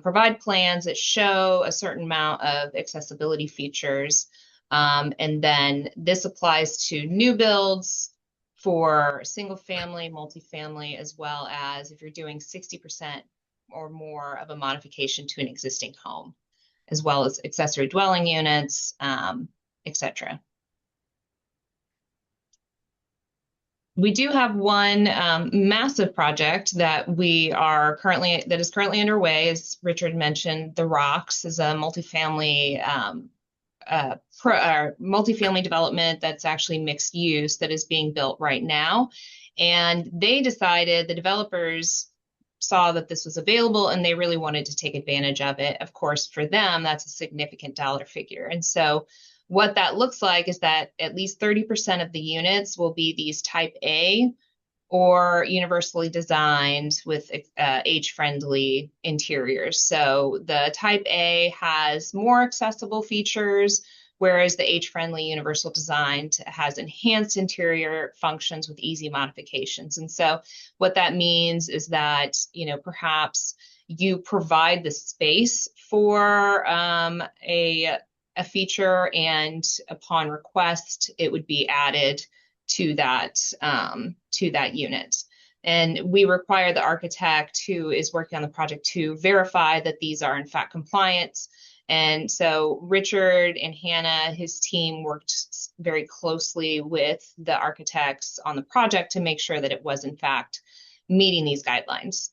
provide plans that show a certain amount of accessibility features. And then this applies to new builds for single family, multifamily, as well as if you're doing 60% or more of a modification to an existing home, as well as accessory dwelling units, etc. We do have one massive project that is currently underway, as Richard mentioned. The Rocks is a multifamily multifamily development that's actually mixed use that is being built right now. And they decided, the developers saw that this was available and they really wanted to take advantage of it. Of course, for them, that's a significant dollar figure. And so what that looks like is that at least 30% of the units will be these type A or universally designed with age-friendly interiors. So the type A has more accessible features, whereas the age-friendly universal design has enhanced interior functions with easy modifications. And so what that means is that, perhaps you provide the space for a feature, and upon request, it would be added to that unit. And we require the architect who is working on the project to verify that these are in fact compliant. And so Richard and Hannah, his team, worked very closely with the architects on the project to make sure that it was in fact meeting these guidelines.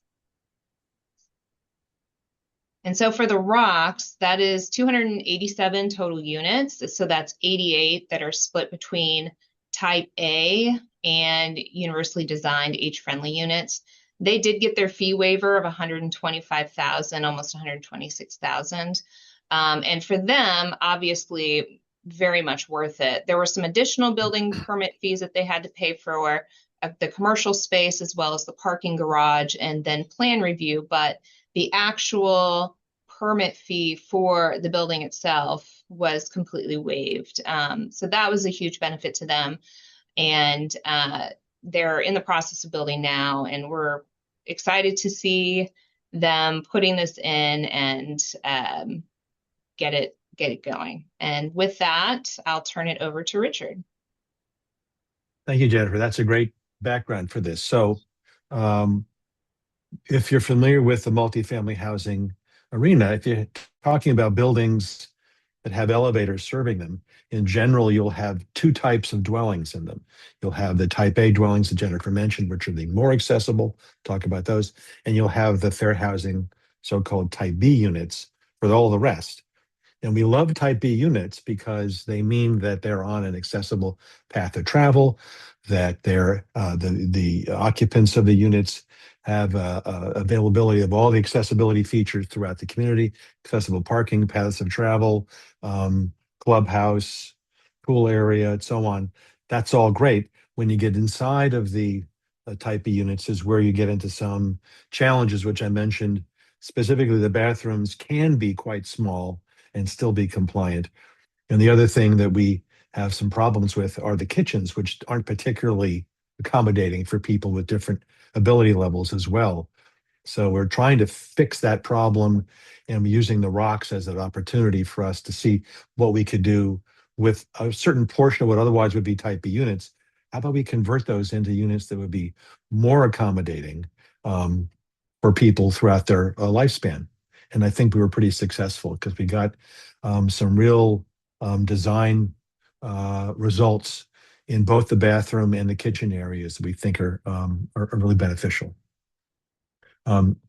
And so for the rocks, that is 287 total units. So that's 88 that are split between type A and universally designed age-friendly units. They did get their fee waiver of 125,000, almost 126,000. And for them, obviously, very much worth it. There were some additional building permit fees that they had to pay for the commercial space, as well as the parking garage, and then plan review. But the actual permit fee for the building itself was completely waived. So that was a huge benefit to them. And they're in the process of building now, and we're excited to see them putting this in and get it going. And with that, I'll turn it over to Richard. Thank you, Jennifer. That's a great background for this. So if you're familiar with the multifamily housing arena, if you're talking about buildings that have elevators serving them, in general, you'll have two types of dwellings in them. You'll have the type A dwellings that Jennifer mentioned, which are the more accessible, talk about those, and you'll have the fair housing, so-called type B units for all the rest. And we love type B units because they mean that they're on an accessible path of travel, that they're the occupants of the units have availability of all the accessibility features throughout the community, accessible parking, paths of travel, clubhouse, pool area, and so on. That's all great. When you get inside of the type B units is where you get into some challenges, which I mentioned. Specifically, the bathrooms can be quite small and still be compliant. And the other thing that we have some problems with are the kitchens, which aren't particularly accommodating for people with different ability levels as well. So we're trying to fix that problem, and we're using the rocks as an opportunity for us to see what we could do with a certain portion of what otherwise would be type B units. How about we convert those into units that would be more accommodating for people throughout their lifespan? And I think we were pretty successful because we got some real design results in both the bathroom and the kitchen areas that we think are really beneficial.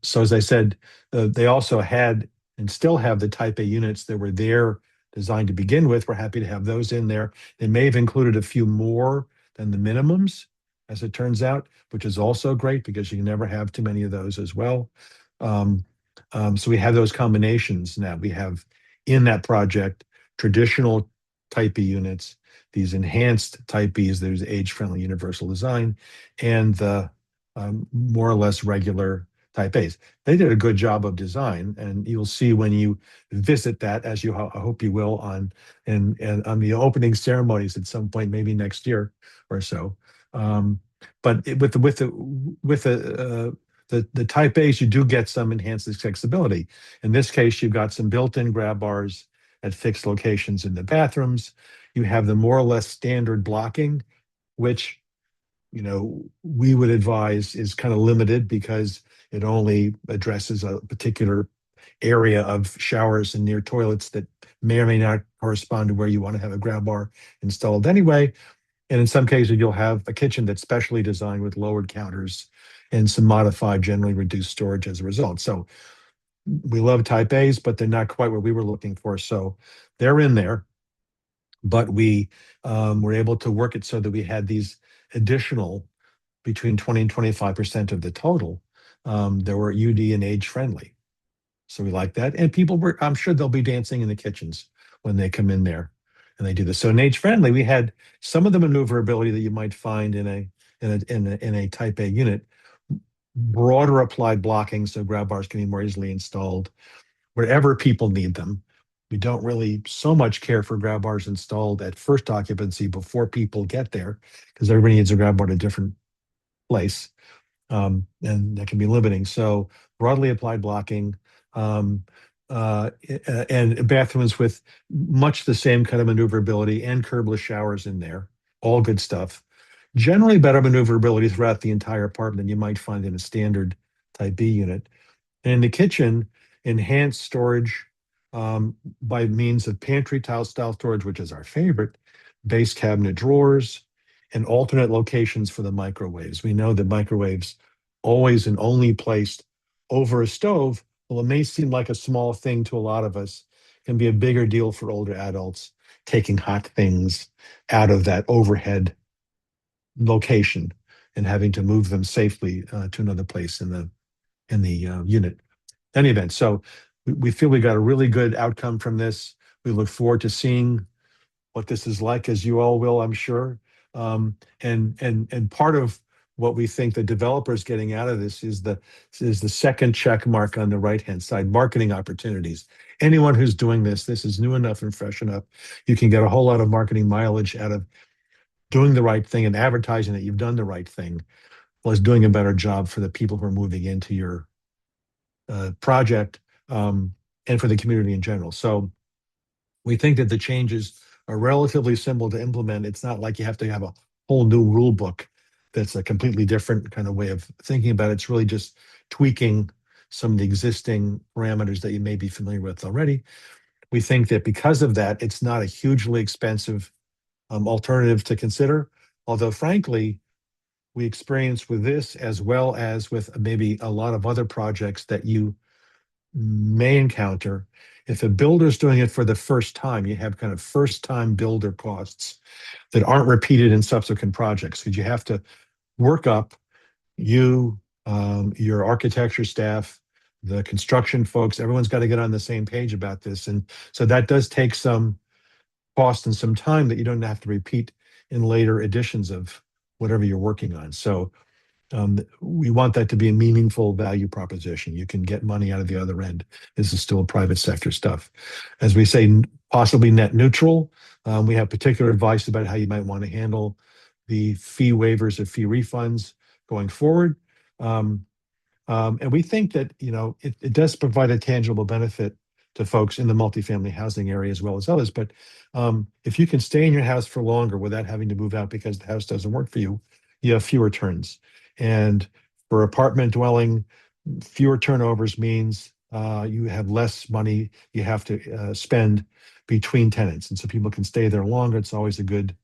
So as I said, they also had and still have the type A units that were there designed to begin with. We're happy to have those in there. They may have included a few more than the minimums, as it turns out, which is also great because you can never have too many of those as well. So we have those combinations now. We have in that project traditional type B units, these enhanced type Bs, there's age-friendly universal design, and the more or less regular type As. They did a good job of design, and you'll see when you visit that, as you I hope you will, on the opening ceremonies at some point, maybe next year or so. But with the type A's, you do get some enhanced accessibility. In this case, you've got some built-in grab bars at fixed locations in the bathrooms. You have the more or less standard blocking, which we would advise is kind of limited because it only addresses a particular area of showers and near toilets that may or may not correspond to where you want to have a grab bar installed anyway. And in some cases, you'll have a kitchen that's specially designed with lowered counters and some modified, generally reduced storage as a result. So we love type A's, but they're not quite what we were looking for. So they're in there, but we were able to work it so that we had these additional between 20 and 25% of the total that were UD and age friendly. So we like that. And people were, I'm sure they'll be dancing in the kitchens when they come in there and they do this. So in age friendly, we had some of the maneuverability that you might find in a type A unit, broader applied blocking so grab bars can be more easily installed wherever people need them. We don't really so much care for grab bars installed at first occupancy before people get there because everybody needs a grab bar at a different place. and that can be limiting. So broadly applied blocking, and bathrooms with much the same kind of maneuverability and curbless showers in there. All good stuff. Generally better maneuverability throughout the entire apartment than you might find in a standard type B unit. And in the kitchen, enhanced storage by means of pantry tile style storage, which is our favorite, base cabinet drawers, and alternate locations for the microwaves. We know that microwaves always and only placed over a stove, well, it may seem like a small thing to a lot of us, can be a bigger deal for older adults, taking hot things out of that overhead location and having to move them safely to another place in the unit. In any event, so we feel we got a really good outcome from this. We look forward to seeing what this is like, as you all will, I'm sure. And part of what we think the developers getting out of this is the second check mark on the right-hand side, marketing opportunities. Anyone who's doing this is new enough and fresh enough. You can get a whole lot of marketing mileage out of doing the right thing and advertising that you've done the right thing, plus doing a better job for the people who are moving into your project, and for the community in general. So we think that the changes are relatively simple to implement. It's not like you have to have a whole new rule book that's a completely different kind of way of thinking about it. It's really just tweaking some of the existing parameters that you may be familiar with already. We think that because of that, it's not a hugely expensive alternative to consider. Although, frankly, we experience with this, as well as with maybe a lot of other projects that you may encounter, if a builder's doing it for the first time, you have kind of first time builder costs that aren't repeated in subsequent projects, because you have to work up your architecture staff, the construction folks, everyone's got to get on the same page about this. And so that does take some cost and some time that you don't have to repeat in later editions of whatever you're working on. So we want that to be a meaningful value proposition. You can get money out of the other end. This is still private sector stuff. As we say, possibly net neutral. We have particular advice about how you might want to handle the fee waivers or fee refunds going forward. And we think that, it does provide a tangible benefit to folks in the multifamily housing area as well as others. But if you can stay in your house for longer without having to move out because the house doesn't work for you, you have fewer turns. And for apartment dwelling, fewer turnovers means you have less money you have to spend between tenants. And so people can stay there longer. It's always a good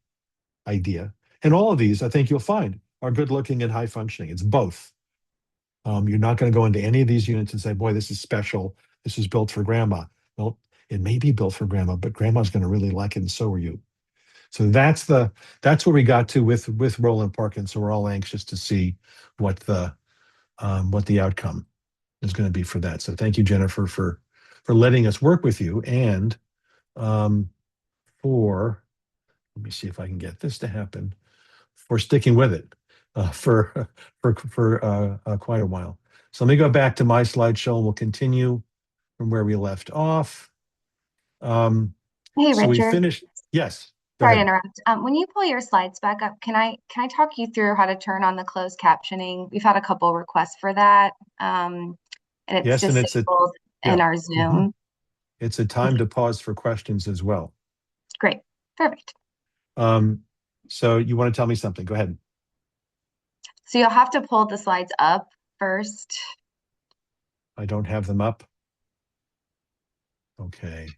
idea. And all of these, I think you'll find, are good looking and high functioning. It's both. You're not going to go into any of these units and say, boy, this is special. This is built for grandma. Well, it may be built for grandma, but grandma's going to really like it, and so are you. So that's where we got to with Roland Park, and so we're all anxious to see what the outcome is going to be for that. So thank you, Jennifer, for letting us work with you, and for, let me see if I can get this to happen, for sticking with it for quite a while. So let me go back to my slideshow, and we'll continue from where we left off. Hey, So we Richard. finished. Yes. Go Sorry to ahead. interrupt. When you pull your slides back up, can I talk you through how to turn on the closed captioning? We've had a couple requests for that, and it's Yes, and disabled in our Zoom. It's a time to pause for questions as well. Great, perfect. So you want to tell me something? Go ahead. So you'll have to pull the slides up first. I don't have them up. Okay.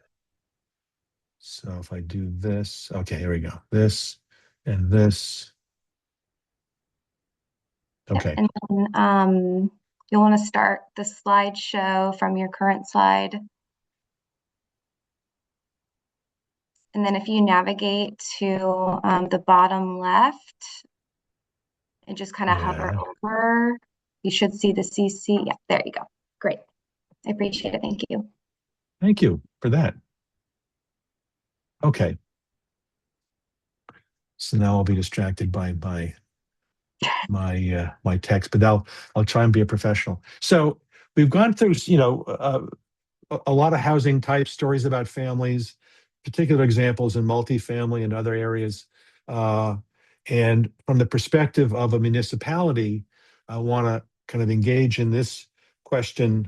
So if I do this, okay, here we go. This and this. Okay. And then you'll want to start the slideshow from your current slide. And then if you navigate to the bottom left and just kind of hover over, you should see the CC. Yeah, there you go. Great. I appreciate it. Thank you. Thank you for that. Okay. So now I'll be distracted by my text, but I'll try and be a professional. So we've gone through, a lot of housing type stories about families, particular examples in multifamily and other areas. And from the perspective of a municipality, I want to kind of engage in this question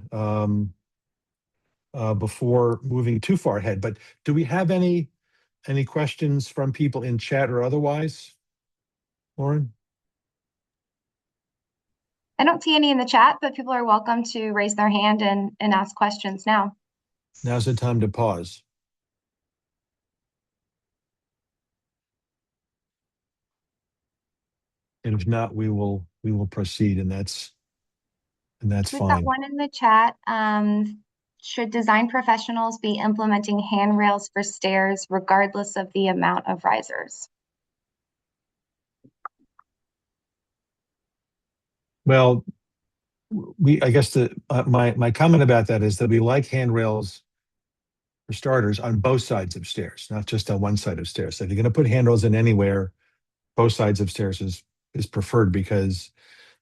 before moving too far ahead. But do we have any questions from people in chat or otherwise, Lauren? I don't see any in the chat, but people are welcome to raise their hand and ask questions now. Now's the time to pause. And if not, we will proceed, and that's We've fine. got one in the chat. Should design professionals be implementing handrails for stairs regardless of the amount of risers? Well, I guess my comment about that is that we like handrails for starters on both sides of stairs, not just on one side of stairs. So if you're going to put handrails in anywhere, both sides of stairs is preferred, because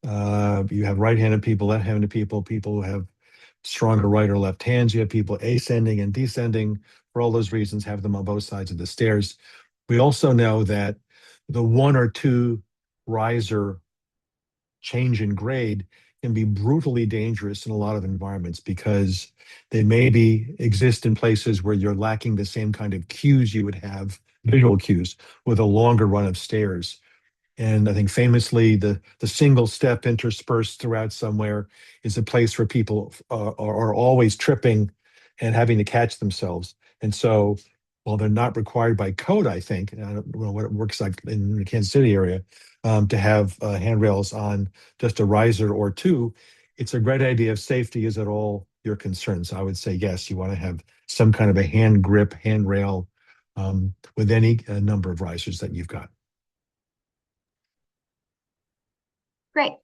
you have right-handed people, left-handed people, people who have stronger right or left hands. You have people ascending and descending. For all those reasons, have them on both sides of the stairs. We also know that the one or two riser change in grade can be brutally dangerous in a lot of environments, because they maybe exist in places where you're lacking the same kind of cues you would have, visual cues, with a longer run of stairs. And I think famously, the single step interspersed throughout somewhere is a place where people are always tripping and having to catch themselves. And so, while they're not required by code, I think, and I don't know what it works like in the Kansas City area, to have handrails on just a riser or two, it's a great idea if safety is at all your concern. So I would say yes, you want to have some kind of a hand grip handrail with any number of risers that you've got. Great.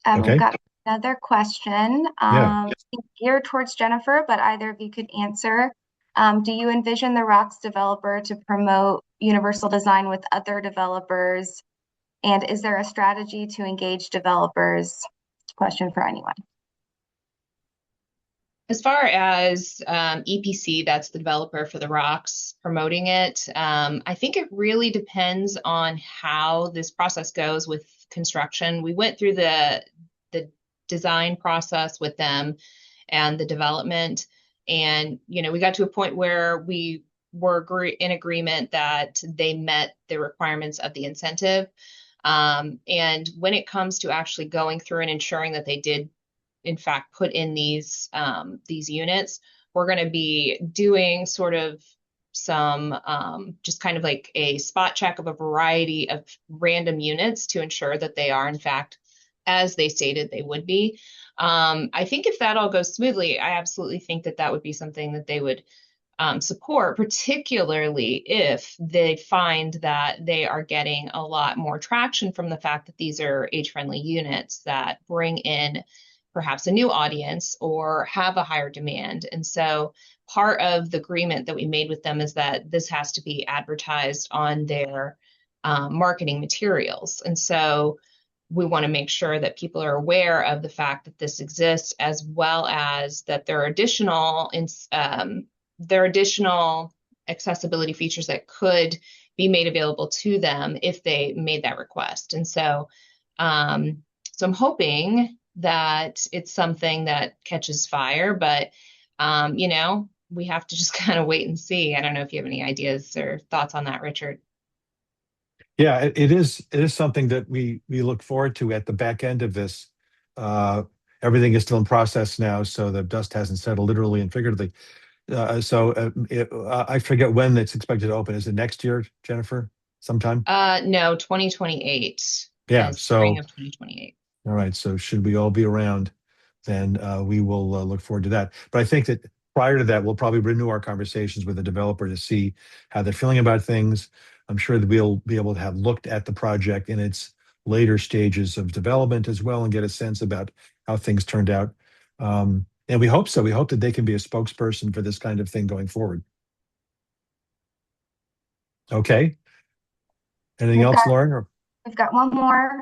Okay. We've got another question geared towards Jennifer, but either of you could answer. Do you envision the Rocks developer to promote universal design with other developers? And is there a strategy to engage developers? Question for anyone. As far as EPC, that's the developer for the Rocks, promoting it, I think it really depends on how this process goes with construction. We went through the design process with them and the development, and we got to a point where we were in agreement that they met the requirements of the incentive. And when it comes to actually going through and ensuring that they did in fact put in these units, we're going to be doing sort of some just kind of like a spot check of a variety of random units to ensure that they are in fact as they stated they would be. I think if that all goes smoothly, I absolutely think that that would be something that they would support, particularly if they find that they are getting a lot more traction from the fact that these are age-friendly units that bring in perhaps a new audience or have a higher demand. And so part of the agreement that we made with them is that this has to be advertised on their marketing materials. And so we want to make sure that people are aware of the fact that this exists, as well as that there are additional accessibility features that could be made available to them if they made that request. And so, so I'm hoping that it's something that catches fire, but we have to just kind of wait and see. I don't know if you have any ideas or thoughts on that, Richard. Yeah, it is something that we look forward to at the back end of this. Everything is still in process now, so the dust hasn't settled, literally and figuratively. I forget when it's expected to open. Is it next year, Jennifer? Sometime? No, 2028. Yeah, spring of 2028. All right. So should we all be around, then we will look forward to that. But I think that prior to that, we'll probably renew our conversations with the developer to see how they're feeling about things. I'm sure that we'll be able to have looked at the project in its later stages of development as well and get a sense about how things turned out. And we hope so. We hope that they can be a spokesperson for this kind of thing going forward. Okay. Anything else, Lauren? We've got one more.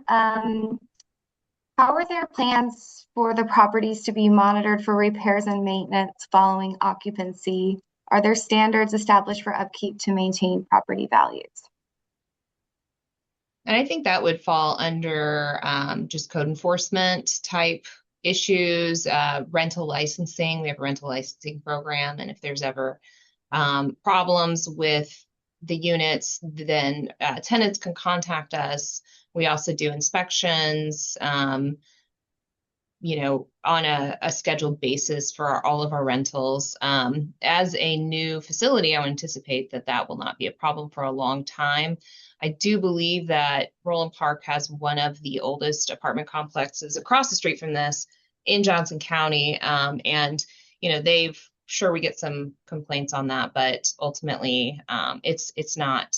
How are their plans for the properties to be monitored for repairs and maintenance following occupancy? Are there standards established for upkeep to maintain property values? And I think that would fall under just code enforcement type issues, rental licensing. We have a rental licensing program, and if there's ever problems with the units, then tenants can contact us. We also do inspections, on a scheduled basis for all of our rentals. As a new facility, I would anticipate that that will not be a problem for a long time. I do believe that Roland Park has one of the oldest apartment complexes across the street from this in Johnson County. And, they've sure we get some complaints on that, but ultimately, it's not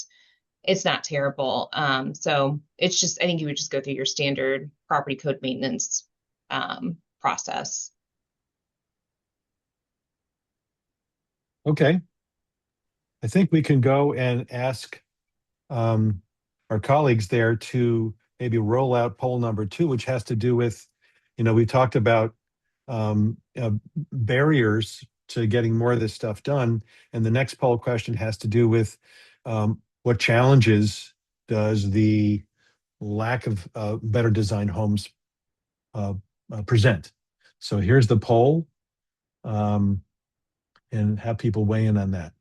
terrible. So it's just, I think you would just go through your standard property code maintenance process. Okay. I think we can go and ask our colleagues there to maybe roll out poll number 2, which has to do with, we talked about barriers to getting more of this stuff done. And the next poll question has to do with what challenges does the lack of better designed homes present? So here's the poll, and have people weigh in on that.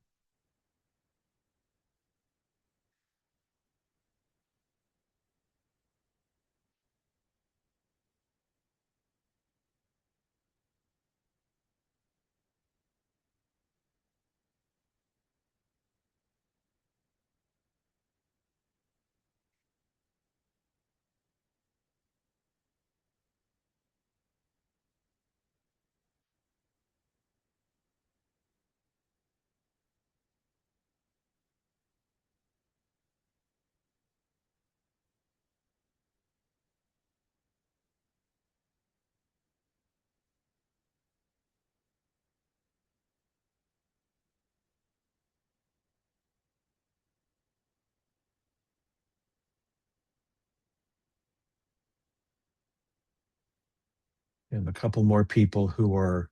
And a couple more people who are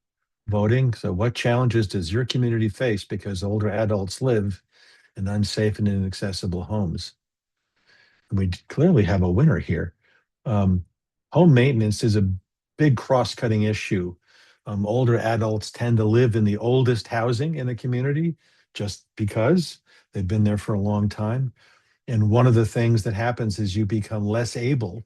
voting. So what challenges does your community face because older adults live in unsafe and inaccessible homes? And we clearly have a winner here. Home maintenance is a big cross-cutting issue. Older adults tend to live in the oldest housing in the community just because they've been there for a long time. And one of the things that happens is you become less able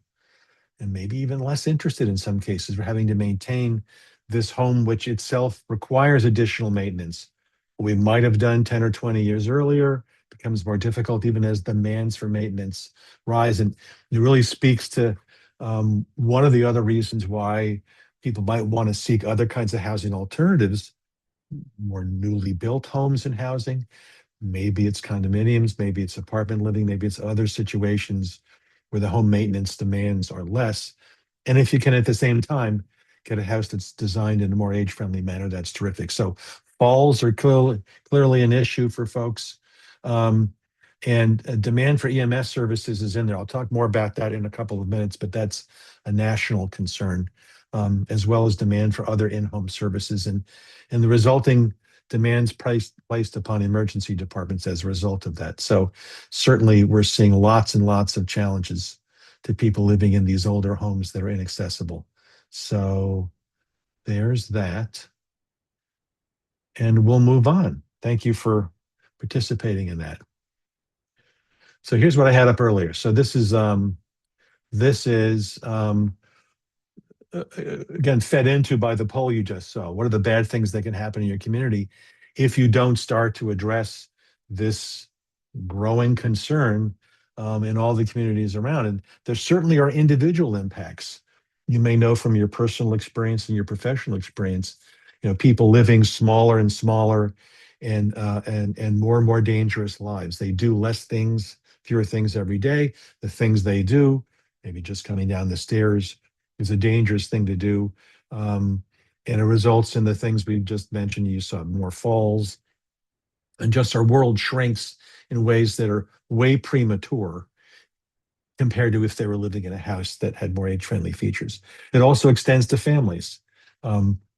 and maybe even less interested in some cases for having to maintain this home, which itself requires additional maintenance. What we might have done 10 or 20 years earlier becomes more difficult even as demands for maintenance rise. And it really speaks to one of the other reasons why people might want to seek other kinds of housing alternatives, more newly built homes and housing. Maybe it's condominiums, maybe it's apartment living, maybe it's other situations where the home maintenance demands are less. And if you can at the same time get a house that's designed in a more age-friendly manner, that's terrific. So falls are clearly an issue for folks. And demand for EMS services is in there. I'll talk more about that in a couple of minutes, but that's a national concern, as well as demand for other in-home services and the resulting demands placed upon emergency departments as a result of that. So certainly we're seeing lots and lots of challenges to people living in these older homes that are inaccessible. So there's that. And we'll move on. Thank you for participating in that. So here's what I had up earlier. So this is again, fed into by the poll you just saw. What are the bad things that can happen in your community if you don't start to address this growing concern in all the communities around? And there certainly are individual impacts. You may know from your personal experience and your professional experience, people living smaller and smaller and more dangerous lives. They do less things, fewer things every day. The things they do, maybe just coming down the stairs, is a dangerous thing to do. And it results in the things we just mentioned. You saw more falls, and just our world shrinks in ways that are way premature compared to if they were living in a house that had more age-friendly features. It also extends to families,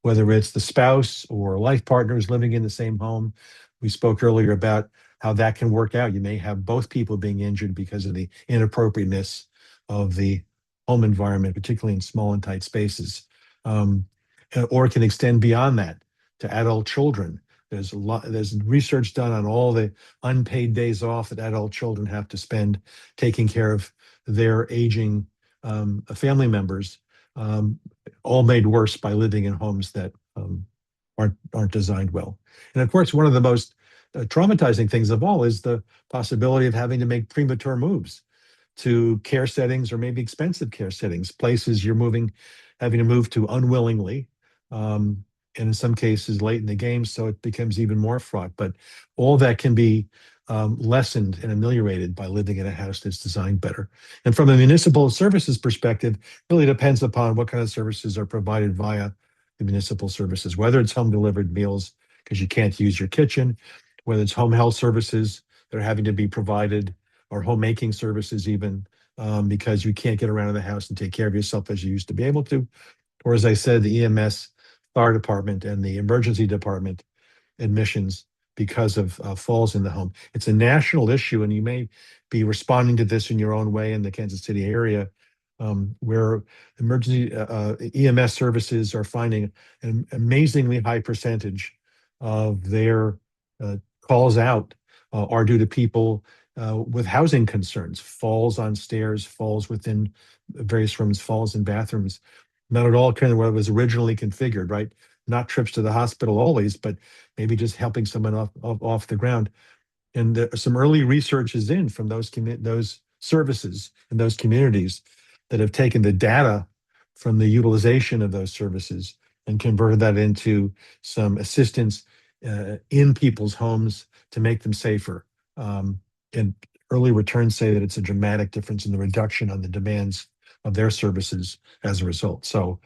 whether it's the spouse or life partners living in the same home. We spoke earlier about how that can work out. You may have both people being injured because of the inappropriateness of the home environment, particularly in small and tight spaces. Um, or it can extend beyond that to adult children. There's research done on all the unpaid days off that adult children have to spend taking care of their aging family members, um, all made worse by living in homes that aren't designed well. And of course, one of the most traumatizing things of all is the possibility of having to make premature moves to care settings or maybe expensive care settings, places you're having to move to unwillingly, and in some cases late in the game, so it becomes even more fraught. But all that can be lessened and ameliorated by living in a house that's designed better. And from a municipal services perspective, really depends upon what kind of services are provided via the municipal services, whether it's home delivered meals because you can't use your kitchen, whether it's home health services that are having to be provided, or homemaking services even, because you can't get around in the house and take care of yourself as you used to be able to. Or as I said, the EMS, fire department, and the emergency department admissions because of falls in the home. It's a national issue, and you may be responding to this in your own way in the Kansas City area, where emergency EMS services are finding an amazingly high percentage of their calls out are due to people with housing concerns, falls on stairs, falls within various rooms, falls in bathrooms. Not at all kind of what was originally configured, right? Not trips to the hospital always, but maybe just helping someone off the ground. And some early research is in from those services and those communities that have taken the data from the utilization of those services and converted that into some assistance in people's homes to make them safer. And early returns say that it's a dramatic difference in the reduction on the demands of their services as a result. So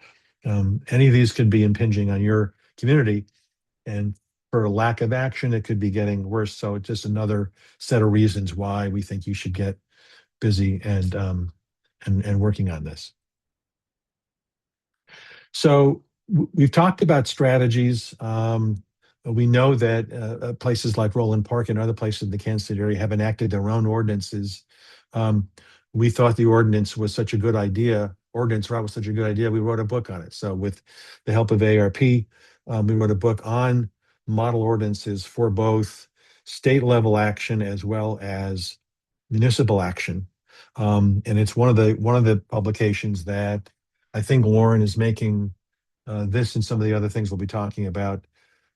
any of these could be impinging on your community, and for a lack of action, it could be getting worse. So it's just another set of reasons why we think you should get busy and working on this. So we've talked about strategies. We know that places like Roland Park and other places in the Kansas City area have enacted their own ordinances. We thought the ordinance was such a good idea. Ordinance route was such a good idea. We wrote a book on it. So with the help of ARP, we wrote a book on model ordinances for both state level action as well as municipal action. And it's one of the publications that I think Lauren is making this and some of the other things we'll be talking about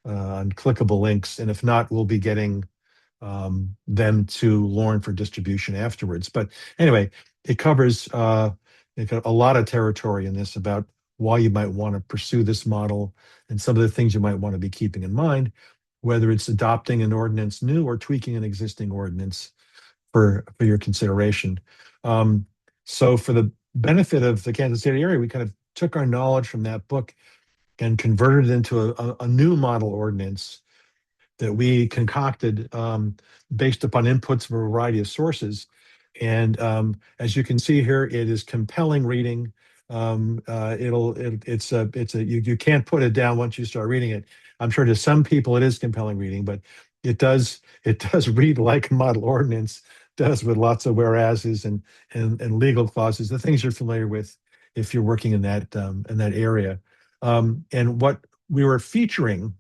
on clickable links. And if not, we'll be getting them to Lauren for distribution afterwards. But anyway, it covers a lot of territory in this about why you might want to pursue this model and some of the things you might want to be keeping in mind, whether it's adopting an ordinance new or tweaking an existing ordinance for your consideration. So for the benefit of the Kansas City area, we kind of took our knowledge from that book and converted it into a new model ordinance that we concocted based upon inputs from a variety of sources. And as you can see here, it is compelling reading. You can't put it down once you start reading it. I'm sure to some people it is compelling reading, but it does read like a model ordinance does, with lots of whereases and legal clauses, the things you're familiar with if you're working in that area. And what we were featuring,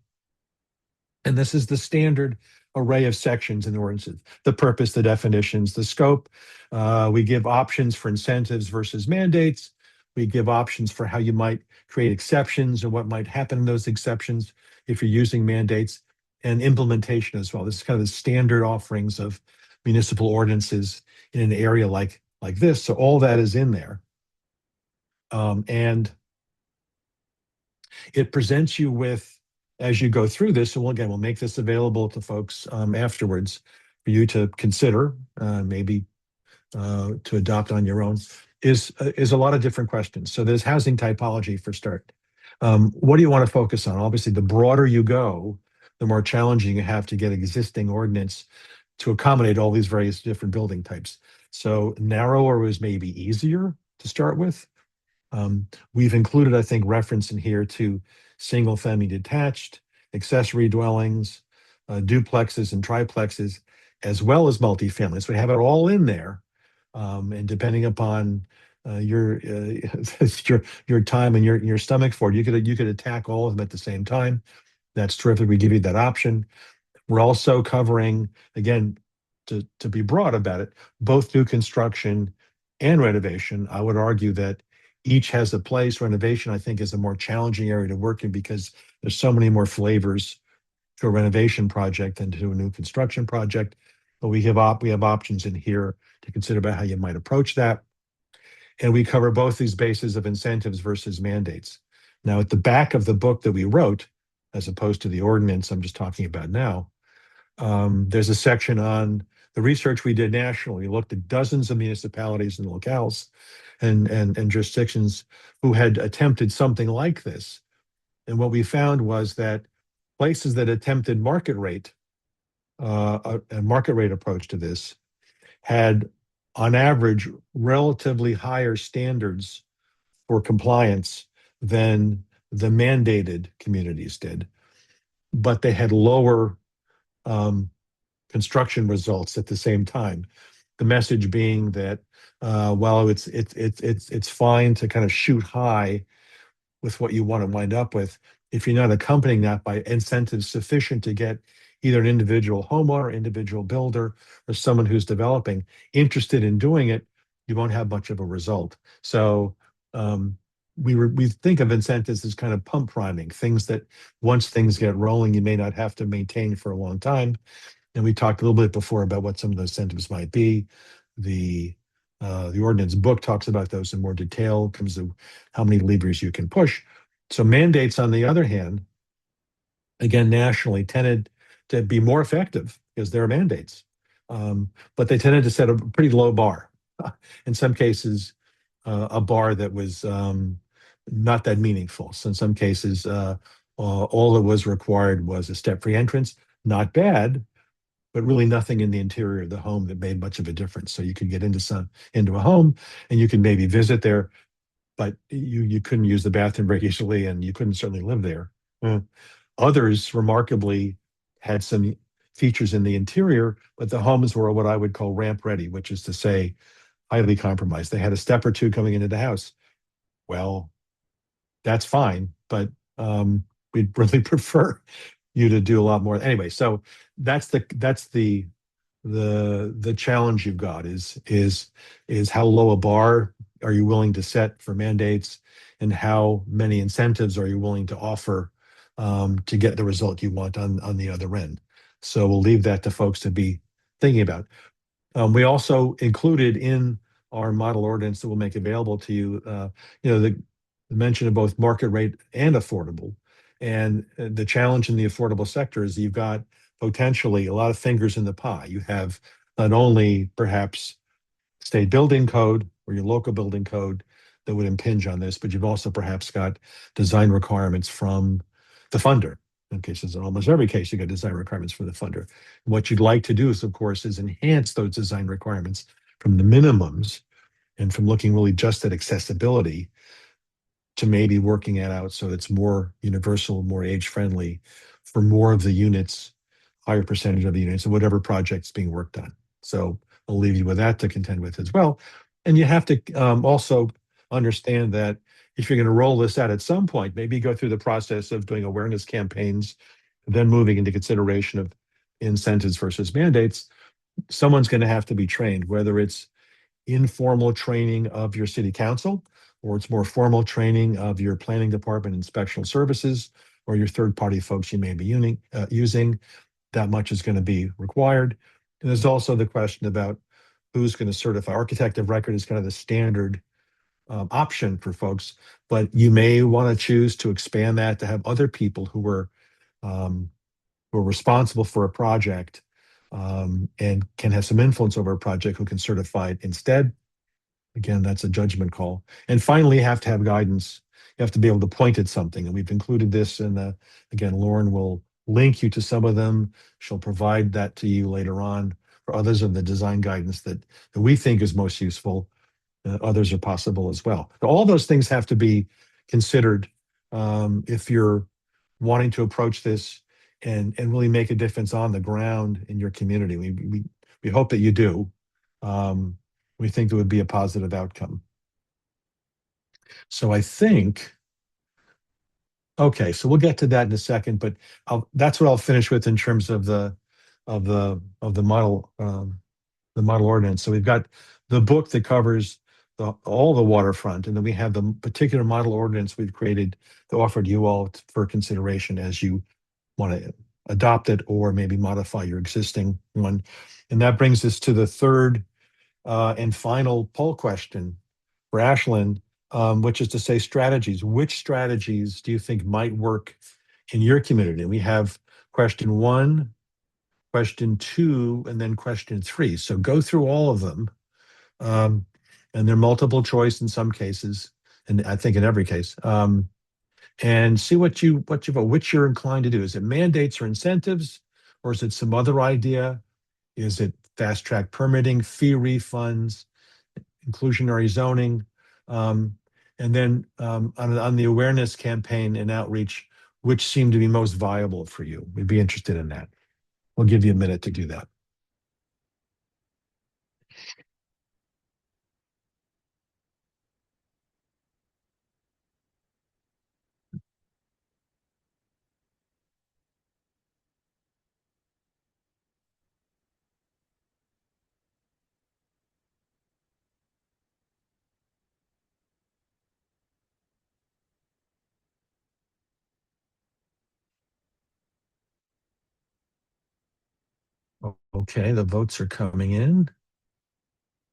and this is the standard array of sections in the ordinances: the purpose, the definitions, the scope. We give options for incentives versus mandates. We give options for how you might create exceptions and what might happen in those exceptions if you're using mandates, and implementation as well. This is kind of the standard offerings of municipal ordinances in an area like this. So all that is in there. And it presents you with, as you go through this, and we'll make this available to folks afterwards for you to consider, maybe to adopt on your own, is a lot of different questions. So there's housing typology for start. What do you want to focus on? Obviously, the broader you go, the more challenging you have to get existing ordinance to accommodate all these various different building types. So narrower is maybe easier to start with. We've included, I think, reference in here to single family detached, accessory dwellings, duplexes and triplexes. as well as multifamily. So we have it all in there. And depending upon your your time and your stomach for it, you could attack all of them at the same time. That's terrific. We give you that option. We're also covering, again, to be broad about it, both new construction and renovation. I would argue that each has a place. Renovation, I think, is a more challenging area to work in because there's so many more flavors to a renovation project than to a new construction project. But we have options in here to consider about how you might approach that. And we cover both these bases of incentives versus mandates. Now, at the back of the book that we wrote, as opposed to the ordinance I'm just talking about now, there's a section on the research we did nationally. We looked at dozens of municipalities and locales and jurisdictions who had attempted something like this. And what we found was that places that attempted a market rate approach to this had, on average, relatively higher standards for compliance than the mandated communities did, but they had lower construction results at the same time. The message being that while it's fine to kind of shoot high with what you want to wind up with, if you're not accompanying that by incentives sufficient to get either an individual homeowner, individual builder, or someone who's developing interested in doing it, you won't have much of a result. So we think of incentives as kind of pump priming, things that once things get rolling, you may not have to maintain for a long time. And we talked a little bit before about what some of those incentives might be. The ordinance book talks about those in more detail in terms of how many levers you can push. So mandates, on the other hand, again, nationally tended to be more effective because they're mandates. But they tended to set a pretty low bar. In some cases, a bar that was not that meaningful. So in some cases, all that was required was a step-free entrance. Not bad, but really nothing in the interior of the home that made much of a difference. So you could get into a home and you could maybe visit there, but you couldn't use the bathroom very easily and you couldn't certainly live there. Others remarkably had some features in the interior, but the homes were what I would call ramp ready, which is to say highly compromised. They had a step or two coming into the house. Well, that's fine, but we'd really prefer you to do a lot more. Anyway, so that's the challenge you've got is how low a bar are you willing to set for mandates, and how many incentives are you willing to offer to get the result you want on the other end. So we'll leave that to folks to be thinking about. We also included in our model ordinance that we'll make available to you, the mention of both market rate and affordable. And the challenge in the affordable sector is you've got potentially a lot of fingers in the pie. You have not only perhaps state building code or your local building code that would impinge on this, but you've also perhaps got design requirements from the funder. In cases, in almost every case, you get design requirements from the funder. What you'd like to do is, of course, is enhance those design requirements from the minimums and from looking really just at accessibility to maybe working it out so it's more universal, more age-friendly for more of the units, higher percentage of the units, and whatever project's being worked on. So I'll leave you with that to contend with as well. And you have to also understand that if you're going to roll this out at some point, maybe go through the process of doing awareness campaigns, then moving into consideration of incentives versus mandates. Someone's going to have to be trained, whether it's informal training of your city council, or it's more formal training of your planning department, inspectional services, or your third-party folks you may be using. That much is going to be required. And there's also the question about who's going to certify. Architect of record is kind of the standard option for folks, but you may want to choose to expand that to have other people who were responsible for a project and can have some influence over a project who can certify it instead. Again, that's a judgment call. And finally, you have to have guidance. You have to be able to point at something. And we've included this in again, Lauren will link you to some of them. She'll provide that to you later on for others of the design guidance that we think is most useful. Others are possible as well. So all those things have to be considered if you're wanting to approach this and really make a difference on the ground in your community. we hope that you do. We think it would be a positive outcome. So I think, okay, so we'll get to that in a second, but that's what I'll finish with in terms of the model ordinance. So we've got the book that covers all the waterfront, and then we have the particular model ordinance we've created to offer to you all for consideration as you want to adopt it or maybe modify your existing one. And that brings us to the third and final poll question for Ashland, which is to say strategies. Which strategies do you think might work in your community? And we have question 1, question 2, and then question 3. So go through all of them. And they're multiple choice in some cases, and I think in every case. And see what you vote, which you're inclined to do. Is it mandates or incentives, or is it some other idea? Is it fast track permitting, fee refunds, inclusionary zoning? And then on the awareness campaign and outreach, which seem to be most viable for you? We'd be interested in that. We'll give you a minute to do that. Okay, the votes are coming in.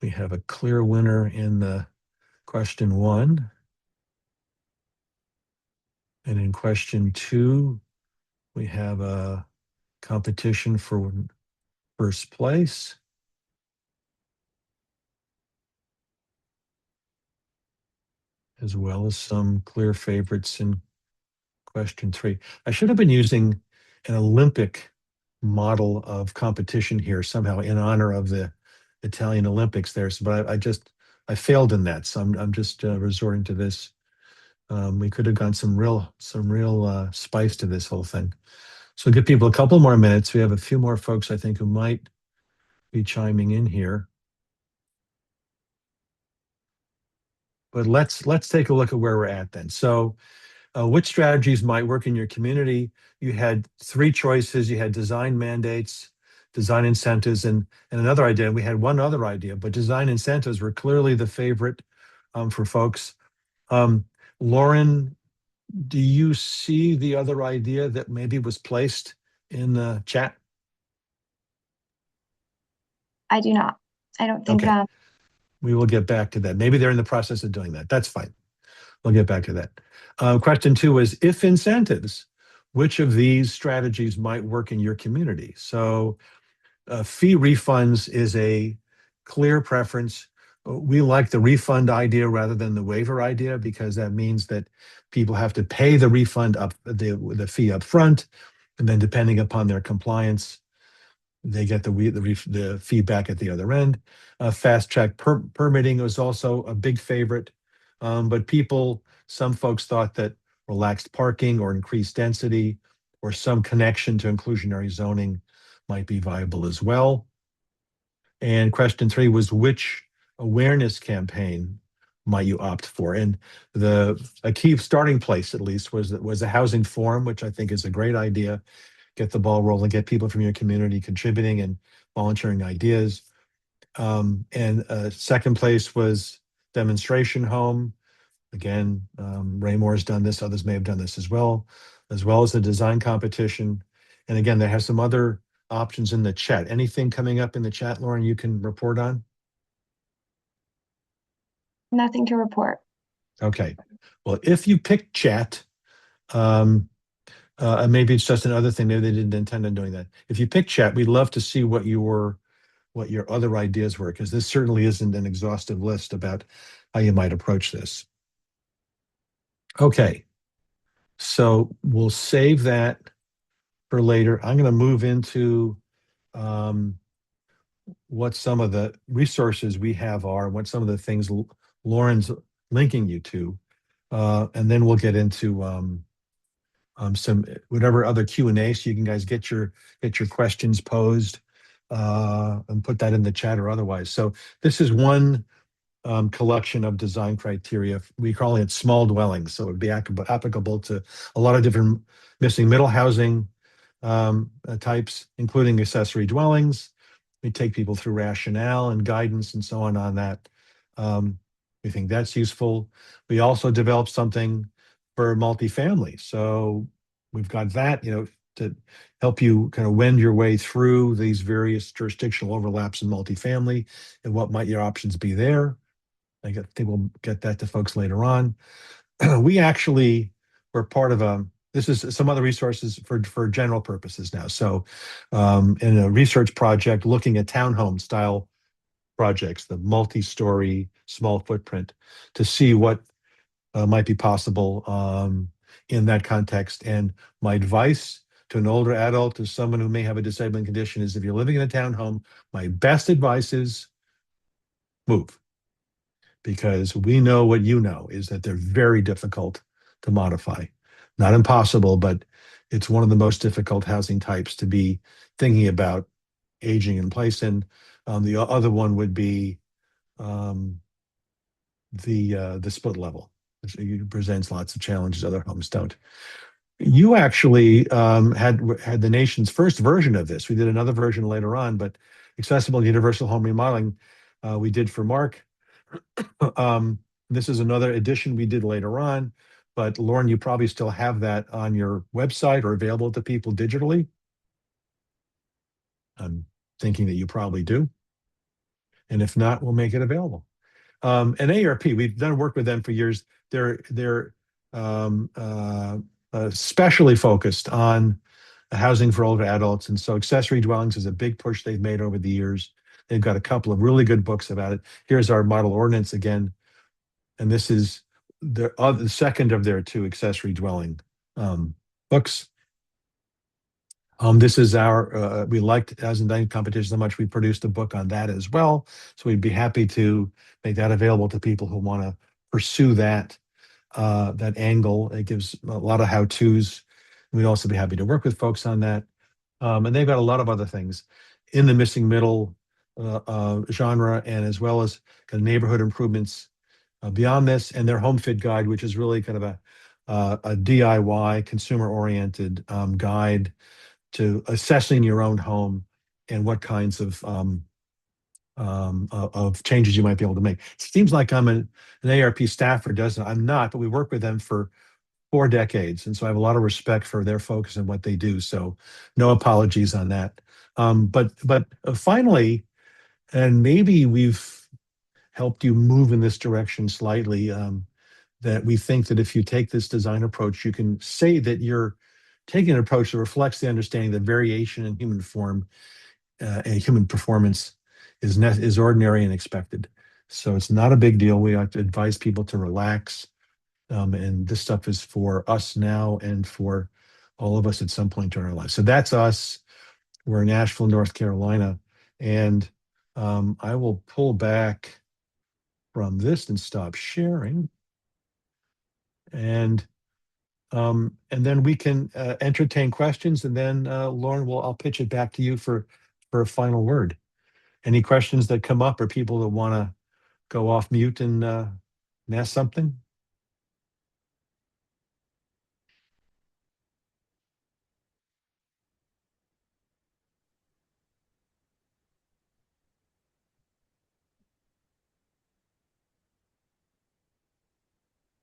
We have a clear winner in the question 1. And in question 2, we have a competition for first place. As well as some clear favorites in question 3. I should have been using an Olympic model of competition here somehow in honor of the Italian Olympics there. So, but I failed in that. So I'm just resorting to this. We could have gone some real spice to this whole thing. So give people a couple more minutes. We have a few more folks, I think, who might be chiming in here. But let's take a look at where we're at then. So which strategies might work in your community? You had 3 choices. You had design mandates, design incentives, and another idea. We had one other idea, but design incentives were clearly the favorite for folks. Lauren, do you see the other idea that maybe was placed in the chat? I do not. I don't think. Okay. We will get back to that. Maybe they're in the process of doing that. That's fine. We'll get back to that. Question 2 is, if incentives, which of these strategies might work in your community? So fee refunds is a clear preference. We like the refund idea rather than the waiver idea, because that means that people have to pay the refund up, the fee up front, and then depending upon their compliance, they get the feedback at the other end. Fast track permitting was also a big favorite, but some folks thought that relaxed parking or increased density or some connection to inclusionary zoning might be viable as well. And question 3 was, which awareness campaign might you opt for? And a key starting place, at least, was a housing forum, which I think is a great idea. Get the ball rolling, get people from your community contributing and volunteering ideas. And second place was demonstration home. Again, Raymore done this, others may have done this as well as the design competition. And again, they have some other options in the chat. Anything coming up in the chat, Lauren, you can report on? Nothing to report. Okay. Well, if you pick chat, maybe it's just another thing. Maybe they didn't intend on doing that. If you pick chat, we'd love to see what your other ideas were, because this certainly isn't an exhaustive list about how you might approach this. Okay, so we'll save that for later. I'm going to move into what some of the resources we have are, what some of the things Lauren's linking you to, and then we'll get into some whatever other Q&A, so you can guys get your questions posed and put that in the chat or otherwise. So this is one collection of design criteria. We call it small dwellings, so it would be applicable to a lot of different missing middle housing types, including accessory dwellings. We take people through rationale and guidance and so on that. We think that's useful. We also developed something for multifamily. So we've got that, to help you kind of wend your way through these various jurisdictional overlaps in multifamily and what might your options be there. I think we'll get that to folks later on. We actually were part of this is some other resources for general purposes now. So in a research project looking at townhome style projects, the multi-story, small footprint, to see what might be possible in that context. And my advice to an older adult, to someone who may have a disabling condition, is if you're living in a townhome, my best advice is move. Because we know what you know is that they're very difficult to modify. Not impossible, but it's one of the most difficult housing types to be thinking about aging in place in. The other one would be the split level, which presents lots of challenges other homes don't. You actually had the nation's first version of this. We did another version later on, but accessible universal home remodeling we did for Mark. This is another edition we did later on, but Lauren, you probably still have that on your website or available to people digitally. I'm thinking that you probably do. And if not, we'll make it available. And AARP, we've done work with them for years. They're especially focused on housing for older adults. And so accessory dwellings is a big push they've made over the years. They've got a couple of really good books about it. Here's our model ordinance again. And this is the second of their 2 accessory dwelling books. This is we liked Housing Design Competition so much, we produced a book on that as well. So we'd be happy to make that available to people who want to pursue that angle. It gives a lot of how-tos. We'd also be happy to work with folks on that. And they've got a lot of other things in the missing middle genre, and as well as kind of neighborhood improvements beyond this, and their home fit guide, which is really kind of a DIY consumer-oriented guide to assessing your own home and what kinds of changes you might be able to make. It seems like I'm an AARP staffer, doesn't it? I'm not, but we work with them for 4 decades, and so I have a lot of respect for their focus and what they do. So no apologies on that. But finally, and maybe we've helped you move in this direction slightly, that we think that if you take this design approach, you can say that you're taking an approach that reflects the understanding that variation in human form and human performance is ordinary and expected. So it's not a big deal. We have to advise people to relax. And this stuff is for us now and for all of us at some point during our lives. So that's us. We're in Asheville, North Carolina. And I will pull back from this and stop sharing. And then we can entertain questions, and then Lauren, I'll pitch it back to you for a final word. Any questions that come up, or people that want to go off mute and ask something?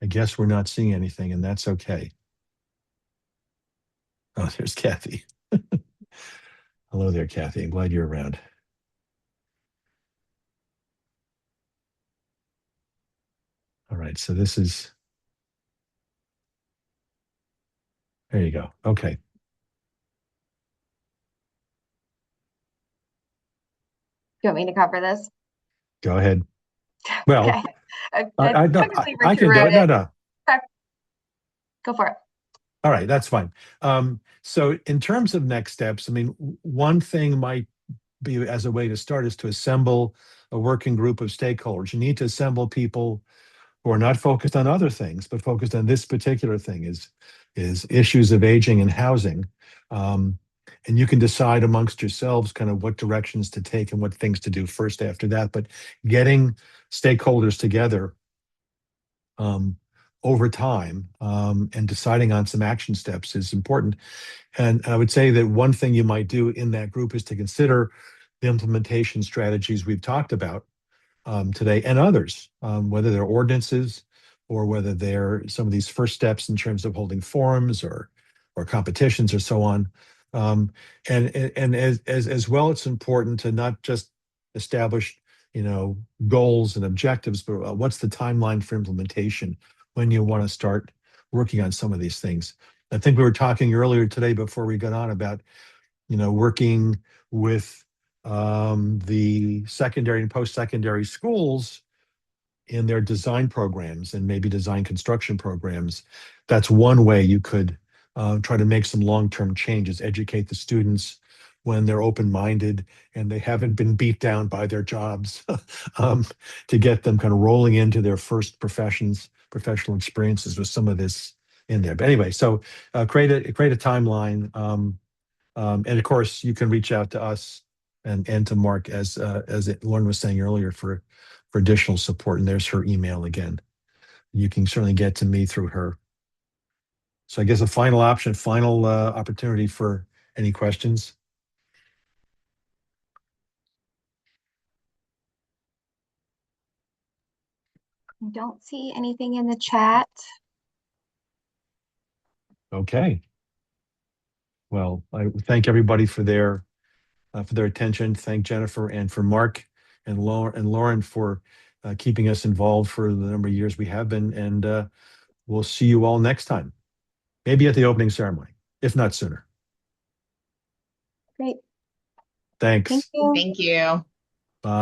I guess we're not seeing anything, and that's okay. Oh, there's Kathy. Hello there, Kathy. I'm glad you're around. All right, so this is, there you go. Okay. You want me to cover this? Go ahead. Well, Okay. I can do it. No. Okay. Go for it. All right, that's fine. So in terms of next steps, I mean, one thing might be, as a way to start, is to assemble a working group of stakeholders. You need to assemble people who are not focused on other things, but focused on this particular thing, is issues of aging and housing. And you can decide amongst yourselves kind of what directions to take and what things to do first after that. But getting stakeholders together over time and deciding on some action steps is important. And I would say that one thing you might do in that group is to consider the implementation strategies we've talked about today and others, whether they're ordinances or whether they're some of these first steps in terms of holding forums or competitions or so on. And as well, it's important to not just establish, goals and objectives, but what's the timeline for implementation when you want to start working on some of these things. I think we were talking earlier today before we got on about, working with the secondary and post-secondary schools in their design programs and maybe design construction programs. That's one way you could try to make some long-term changes, educate the students when they're open-minded and they haven't been beat down by their jobs to get them kind of rolling into their first professional experiences with some of this in there. But anyway, so create a timeline. And of course, you can reach out to us and to Mark as Lauren was saying earlier for additional support. And there's her email again. You can certainly get to me through her. So I guess a final opportunity for any questions. I don't see anything in the chat. Okay. Well, I thank everybody for their attention. Thank Jennifer and for Mark and Lauren for keeping us involved for the number of years we have been. And we'll see you all next time, maybe at the opening ceremony, if not sooner. Great. Thanks. Thank you. Thank you.